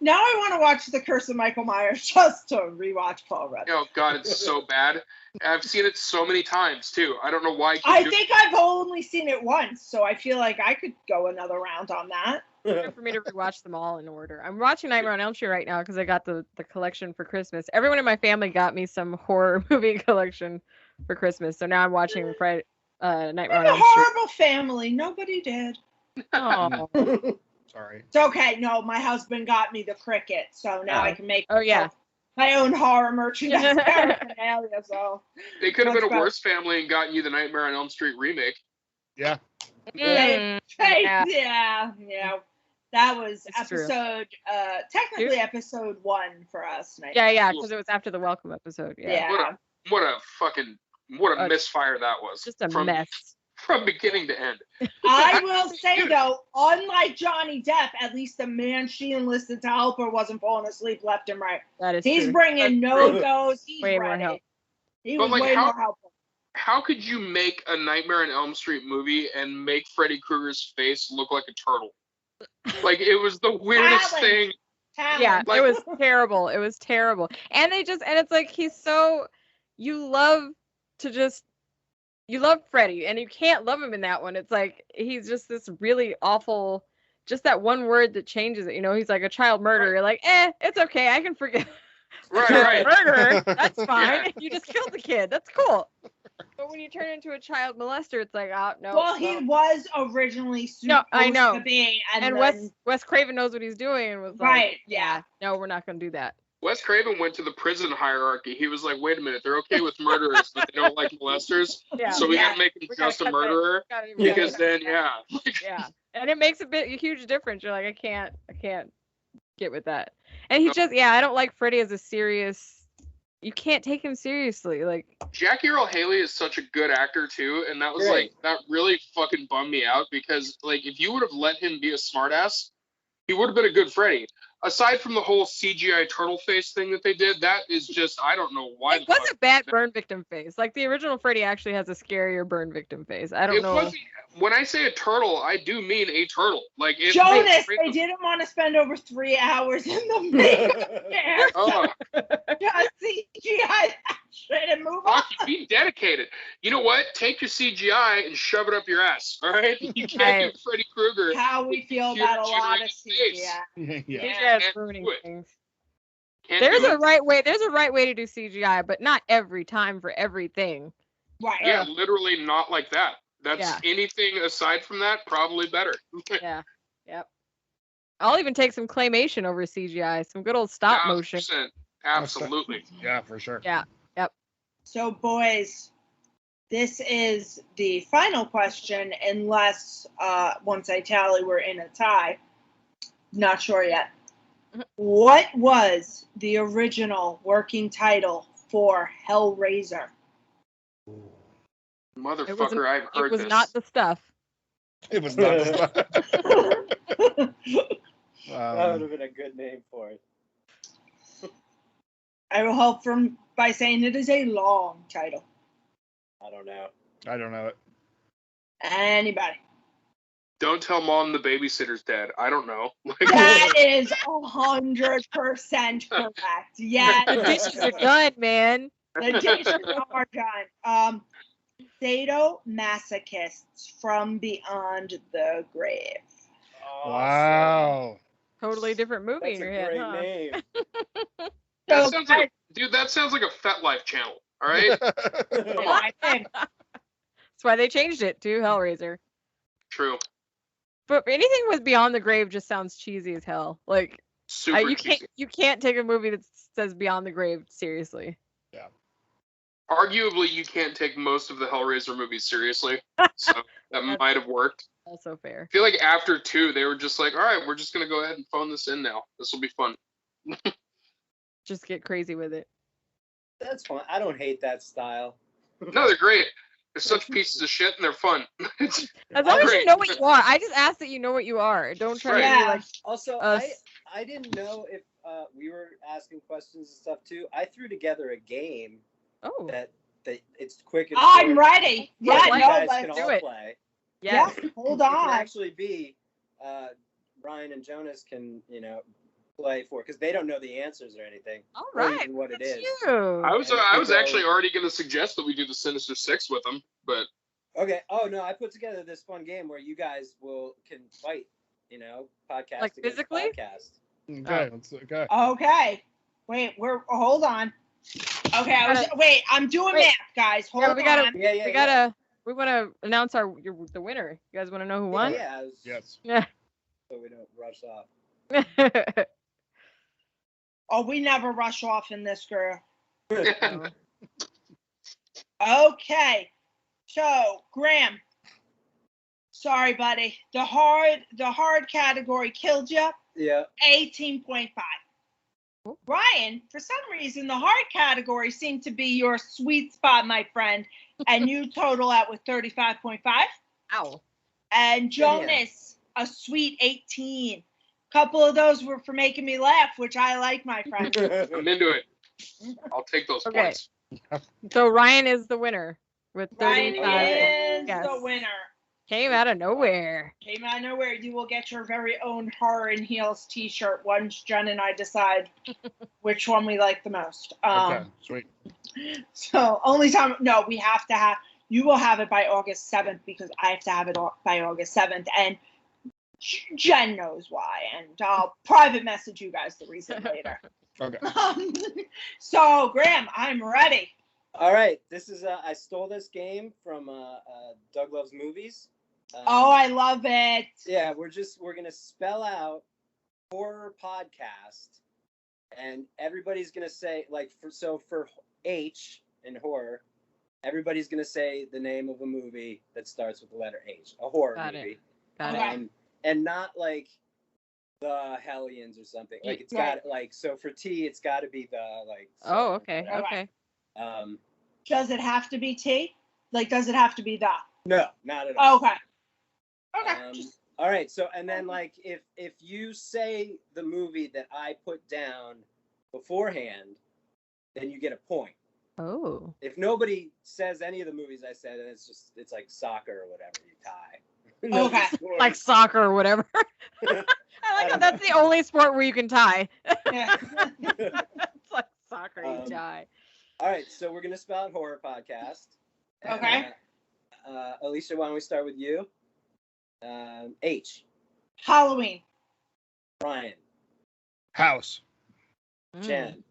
Now I want to watch the Curse of Michael Myers just to rewatch Paul Rudd. Oh God, it's so bad. I've seen it so many times too. I don't know why. I think I've only seen it once, so I feel like I could go another round on that. For me to rewatch them all in order. I'm watching Nightmare on Elm Street right now because I got the collection for Christmas. Everyone in my family got me some horror movie collection for Christmas, so now I'm watching Nightmare on Elm Street. A horrible family. Nobody did. Oh. Sorry. It's okay. No, my husband got me the Cricket, so now I can make my own horror merchandise paraphernalia. So they could have been a worse family and gotten you the Nightmare on Elm Street remake. Yeah. Yeah. That was episode, technically episode 1 for us. Yeah, because it was after the Welcome episode. Yeah. What a misfire that was. Just a mess. From beginning to end. I will say, though, unlike Johnny Depp, at least the man she enlisted to help her wasn't falling asleep left and right. That is He's true. bringing no-goes. He's way ready. more help. He was way more helpful. How could you make a Nightmare on Elm Street movie and make Freddy Krueger's face look like a turtle? Like, it was the weirdest thing. Yeah, it was terrible. It was terrible. And it's like, you love Freddy, and you can't love him in that one. It's like, he's just this really awful, just that one word that changes it. You know, he's like a child murderer. You're like, it's okay. I can forgive. Right. Murderer, that's fine. Yeah. You just killed the kid. That's cool. But when you turn into a child molester, it's like, no. Well, he was originally supposed to be. And Wes Craven knows what he's doing and was like, right, yeah. No, we're not going to do that. Wes Craven went to the prison hierarchy. He was like, wait a minute, they're okay with murderers, but they don't like molesters. Yeah. So we got to make him just a murderer. Because then, yeah. And it makes a huge difference. You're like, I can't get with that. And he I don't like Freddy as a serious. You can't take him seriously. Like, Jackie Earle Haley is such a good actor too, and that was that really fucking bummed me out because if you would have let him be a smartass, he would have been a good Freddy. Aside from the whole CGI turtle face thing that they did, that is just, I don't know why. It was a bad burn victim face. Like, the original Freddy actually has a scarier burn victim face. I don't know. When I say a turtle, I do mean a turtle. Like, Jonas, they didn't want to spend over 3 hours in the makeup there. Just CGI shit and move on. Be dedicated. You know what? Take your CGI and shove it up your ass. All right? You can't do Freddy Krueger. How we feel about a lot of CGI. CGI is ruining things. There's a right way to do CGI, but not every time for everything. Right. Yeah, literally not like that. That's anything aside from that, probably better. Yeah. Yep. I'll even take some claymation over CGI, some good old stop motion. Absolutely. Yeah, for sure. Yeah. Yep. So, boys, This is the final question, unless once I tally, we're in a tie. Not sure yet. What was the original working title for Hellraiser? Motherfucker, I've heard It was this. not the stuff. It was not. That would have been a good name for it. I will help by saying it is a long title. I don't know. I don't know it. Anybody? Don't tell mom the babysitter's dead. I don't know. That is 100% correct. Yes. The dishes are done, man. The dishes are done. Sadomasochists from Beyond the Grave. Wow. Totally different movie That's in your a head, great huh? name. That So, sounds like, dude, that sounds like a FetLife channel. All right. Come on. That's why they changed it to Hellraiser. True. But anything with Beyond the Grave just sounds cheesy as hell. Like Super cheesy. you can't take a movie that says Beyond the Grave seriously. Yeah. Arguably, you can't take most of the Hellraiser movies seriously, so that might have worked. Also fair. I feel like after 2, they were just like, all right, we're just gonna go ahead and phone this in now. This will be fun. Just get crazy with it. That's fine. I don't hate that style. No, they're great. They're such pieces of shit, and they're fun. As long as you Great. know what you are. I just ask that you know what you are. Don't try to Right. be like Also, us. I didn't know if we were asking questions and stuff too. I threw together a game Oh, that it's quick and I'm short. ready. Yeah, Yeah, You no, guys let's can do all it. play. yes. Yeah, hold It can on. actually be Ryan and Jonas can play for because they don't know the answers or anything. All or right. even what it That's is. you. I was And I was people- actually already gonna suggest that we do the Sinister Six with them, but Okay. Oh no, I put together this fun game where you guys can fight. Podcast Like against physically? podcast. Okay. Okay. Okay. Wait, hold on. Okay, wait, I'm doing Wait. math, guys. Hold Yeah, we gotta- on. Yeah. We want to announce the winner. You guys want to know who won? Yeah. Yes. Yeah. So we don't rush off. Oh, we never rush off in this girl. No. Okay. So, Graham. Sorry, buddy. The hard category killed you. Yeah. 18.5. Ryan, for some reason, the hard category seemed to be your sweet spot, my friend, and you total out with 35.5. Ow. And Jonas, a sweet 18. Couple of those were for making me laugh, which I like, my friend. I'm into it. I'll take those Okay. points. So Ryan is the winner with Ryan 35. is Yes. the winner. Came out of nowhere. Came out of nowhere. You will get your very own Horror in Heels t-shirt once Jen and I decide which one we like the most. Okay. Sweet. So we have to have, you will have it by August 7th because I have to have it by August 7th. And Jen knows why. And I'll private message you guys the reason later. Okay. So, Graham, I'm ready. All right. This is I stole this game from Doug Loves Movies. Oh, I love it. Yeah, we're gonna spell out horror podcast, and everybody's gonna say for H in horror, everybody's gonna say the name of a movie that starts with the letter H, a horror Got it. movie. Got Okay. it. And not like the Hellions or something. Like it's Right. got so for T, it's got to be the Oh, okay. All Okay. Does it have to be T? Like, does it have to be the? No, not at all. Okay. Okay. All right. So, and then if you say the movie that I put down beforehand, then you get a point. Oh. If nobody says any of the movies I said, then it's like soccer or whatever. You tie. Okay. Like soccer or whatever. I like how that's the only sport where you can tie. Yeah. It's like soccer, you tie. All right. So we're gonna spell out horror podcast. Okay. Alicia, why don't we start with you? H. Halloween. Ryan. House. Jen.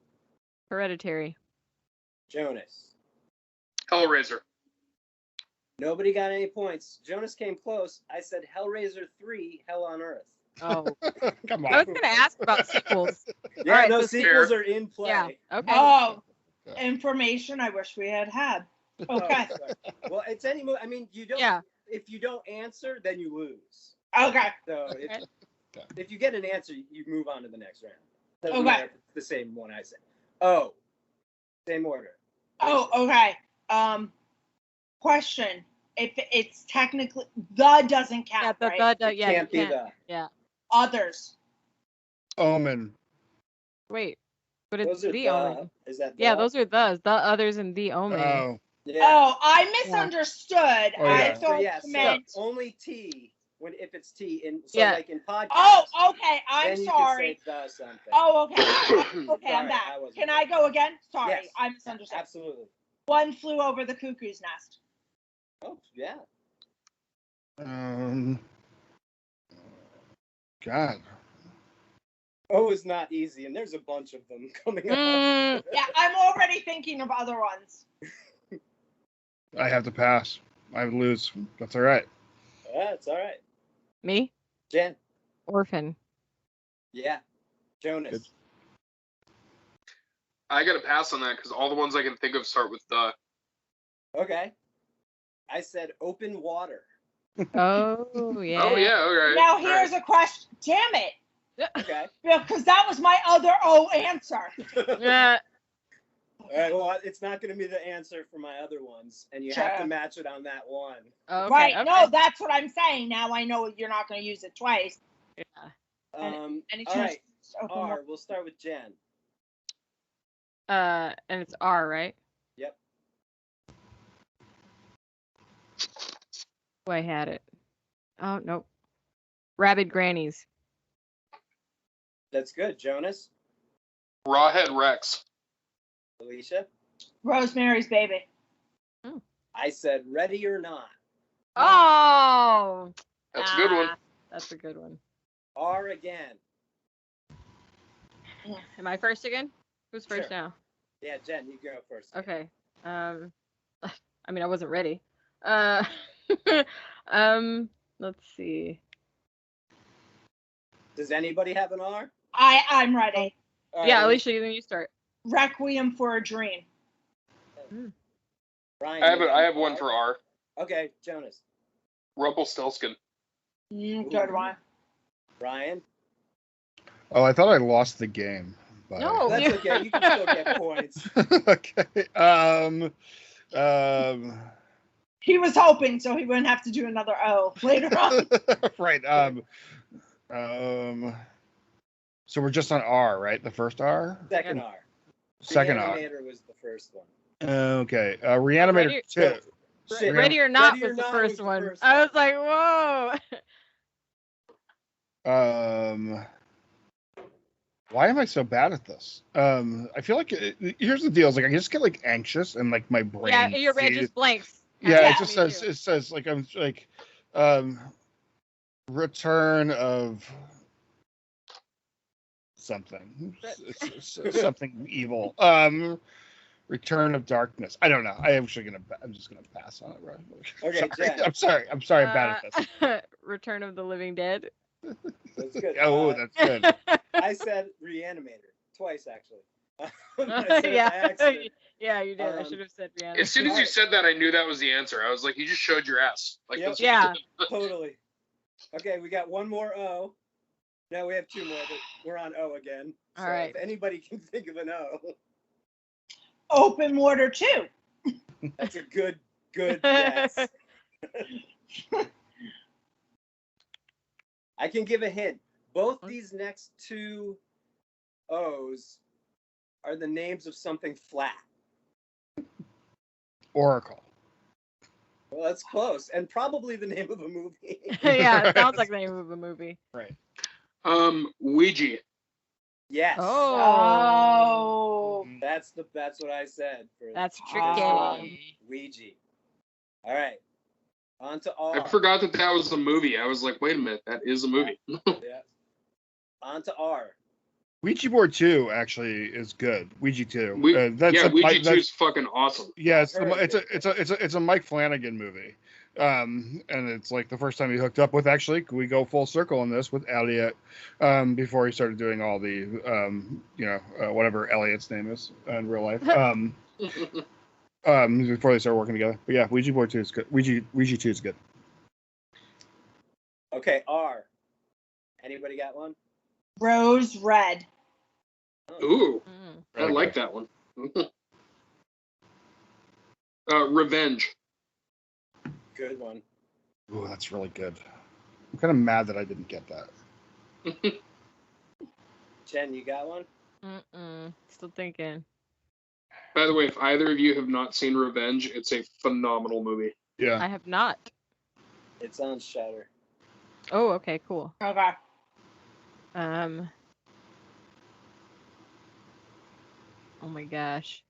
Hereditary. Jonas. Hellraiser. Nobody got any points. Jonas came close. I said Hellraiser 3, Hell on Earth. Oh. Come I was on. going to ask about sequels. Yeah, All right, no, so sequels are in play. Yeah. Okay. Oh, information I wish we had. Okay. Oh, sorry. Well, it's any movie. I mean, you don't. Yeah. If you don't answer, then you lose. Okay. So Okay. if you get an answer, you move on to the next round. Doesn't Okay. matter if it's the same one I said. Oh, same order. Oh, okay. Question. If it's technically the doesn't count, Yeah, right? yeah, you Can't be can't. the. Yeah. Others. Omen. Wait, but it's Those are the the. omen. Is that? Yeah, the? those are the others and the omen. Oh. Yeah. Oh, I misunderstood. Oh, I yeah. thought yeah. you So meant. only T if it's T in. So Yeah. like in podcast. Oh, okay. I'm then you sorry. can say the something. Oh, okay. Okay, I'm Sorry, back. I wasn't Can I go again? Sorry, Yes. I misunderstood. Absolutely. One flew over the cuckoo's nest. Oh yeah. God. O is not easy, and there's a bunch of them coming up. Mm, Yeah, I'm already thinking of other ones. I have to pass. I lose. That's all right. That's all right. me? Jen. Orphan. Yeah. Jonas. Good. I gotta pass on that because all the ones I can think of start with the. Okay. I said open water. Oh yeah. Oh yeah, all right. Now all here's right. a question. Damn it. Okay. Because that was my other O answer. Yeah. All right. Well, it's not going to be the answer for my other ones, and you have to Sure. match it on that one. Okay, Right. okay. No, that's what I'm saying. Now I know you're not going to use it twice. Yeah. Any All chance? right. Open R. water? We'll start with Jen. And it's R, right? Yep. Oh, I had it. Oh nope. Rabid grannies. That's good. Jonas. Rawhead Rex. Alicia. Rosemary's Baby. I said ready or not. Oh. That's a good one. That's a good one. R again. Am I first again? Who's first Sure. now? Yeah, Jen, you go first. Okay. I mean, I wasn't ready. Let's see. Does anybody have an R? I'm ready. All right, Yeah, Alicia, then you start. Requiem for a Dream. Ryan, I have one for R. Okay, Jonas. Rumpelstiltskin. Good one. Ryan. Oh, I thought I lost the game. But... No. That's okay. You can still get points. Okay. He was hoping so he wouldn't have to do another O later on. Right. So we're just on R, right? The first R? Second R. Second R. Reanimator was the first one. Okay. Reanimator 2. Shit. Ready or Not Ready or was the Not first was the one. first I one. was like, whoa. Why am I so bad at this? I feel like here's the deal: is like I just get like anxious and like my brain. Yeah, your brain just blanks. Yeah, Yeah, it says like I'm like, return of something, something evil. Return of Darkness. I don't know. I'm just gonna pass on it. Right? Okay, Jen. I'm sorry. I'm bad at this. Return of the Living Dead. That's good. Oh, that's good. I said Reanimator twice, actually. I said it by Yeah, accident. yeah, you did. I should have said Rihanna. As soon as you said that, I knew that was the answer. I was like, you just showed your ass. Like, Yep. that's- Yeah. Totally. Okay, we got one more O. No, we have two more, but we're on O again. So All right. if anybody can think of an O, Open Water 2. that's a good guess. I can give a hint. Both these next two O's are the names of something flat. Oracle. Well, that's close, and probably the name of a movie. Yeah, it sounds like the name of a movie. Right. Ouija. Yes. Oh. That's what I said. That's this tricky. one. Ouija. All right. On to R. I forgot that was a movie. I was like, wait a minute, that is a movie. Yeah. On to R. Ouija Board 2 actually is good. Ouija 2. Ouija 2 is fucking awesome. Yeah, it's Heard a Mike Flanagan movie. And it's like the first time he hooked up with, actually, we go full circle on this, with Elliot, before he started doing all the whatever Elliot's name is in real life. Before they start working together. But yeah, Ouija Board 2 is good. Ouija 2 is good. Okay, R. Anybody got one? Rose red. Ooh, I Really like good. that one. Revenge. Good one. Ooh, that's really good. I'm kind of mad that I didn't get that. Jen, you got one? Still thinking. By the way, if either of you have not seen Revenge, it's a phenomenal movie. Yeah. I have not. It's on Shudder. Oh, okay, cool. Okay. Oh my gosh.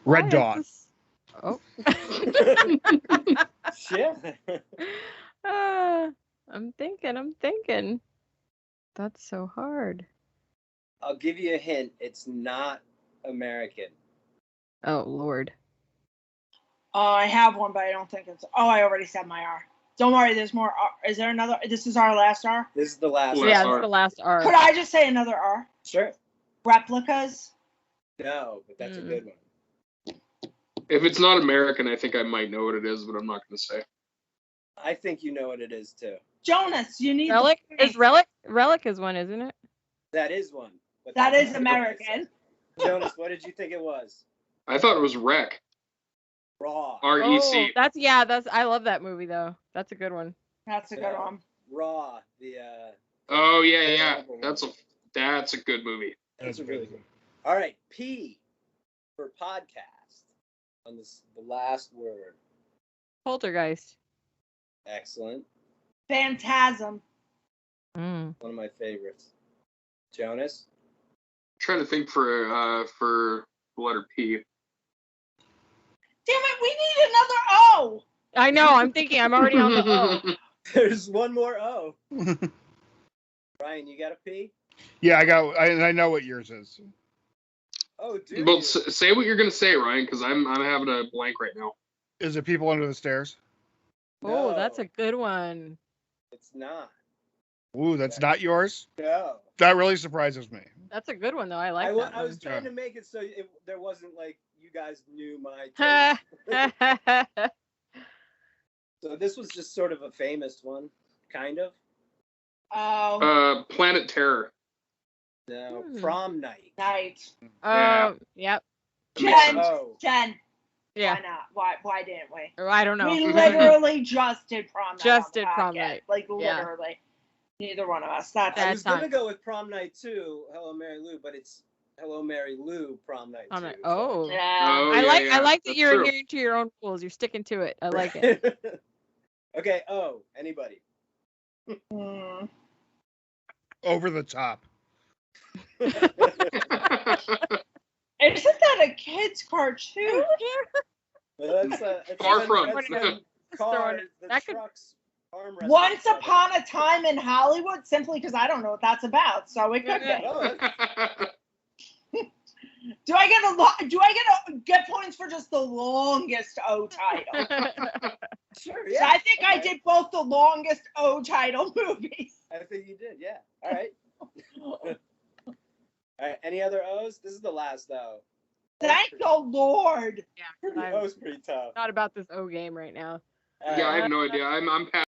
Red Why is Dawn. this- Oh. Yeah. I'm thinking. That's so hard. I'll give you a hint. It's not American. Oh, Lord. I have one, but I don't think it's. Oh, I already said my R. Don't worry, there's more R. Is there another? This is our last R? This is the last Last one. Yeah, R. it's the last R. Could I just say another R? Sure. Replicas? No, but that's a good one. If it's not American, I think I might know what it is, but I'm not going to say. I think you know what it is, too. Jonas, you need Relic? the Is Relic is one, isn't it? That is one. But That that's is not American. Jonas, what did you think it was? I thought it was Wreck. Raw. R-E-C. That's I love that movie though. That's a good one. That's a good one. Raw. The Oh, yeah. terrible one. That's a good movie. That's a really good. All right, P for podcast on this the last word. Poltergeist. Excellent. Phantasm. Mm. One of my favorites. Jonas. trying to think for the letter P. Damn it, we need another O. I know. I'm thinking. I'm already on the O. There's one more O. Ryan, you got a P? Yeah, I know what yours is. Oh, dude. Well, say what you're gonna say, Ryan, because I'm having a blank right now. Is it People Under the Stairs? Oh, No, that's a good one. It's not. Ooh, that's not yours? No. That really surprises me. That's a good one though. I like I that was one. trying to make it so there wasn't like you guys knew my taste. So this was just sort of a famous one, kind of. Oh, Planet Terror. No, Hmm. Prom Night. night. Yep. That makes Jen, sense. Oh, Jen. Yeah. Why not? Why didn't we? Or I don't know. We literally just did prom night. Just on the did prom podcast. night. Like Yeah. literally. Neither one of us. That's I Bad was gonna time. go with Prom Night 2, Hello Mary Lou, but it's Hello Mary Lou Prom Night 2. I'm like, so- oh. yeah. Oh, I like that that's you're true. adhering to your own rules. You're sticking to it. I like it. Okay, O. Anybody? Hmm. Over the Top. Isn't that a kid's cartoon? It's Far from. the car, the That could- trucks, arm wrestling Once each other. upon a time in Hollywood, simply because I don't know what that's about. So it could be. Oh, that's- Do I get points for just the longest O title? sure, So yeah. I think I okay. did both the longest O title movies. I think you did, yeah. All right. All right. Any other O's? This is the last O. Thank the Lord. Yeah. O's pretty tough. Not about this O game right now. All Yeah, I right. have no idea. I'm past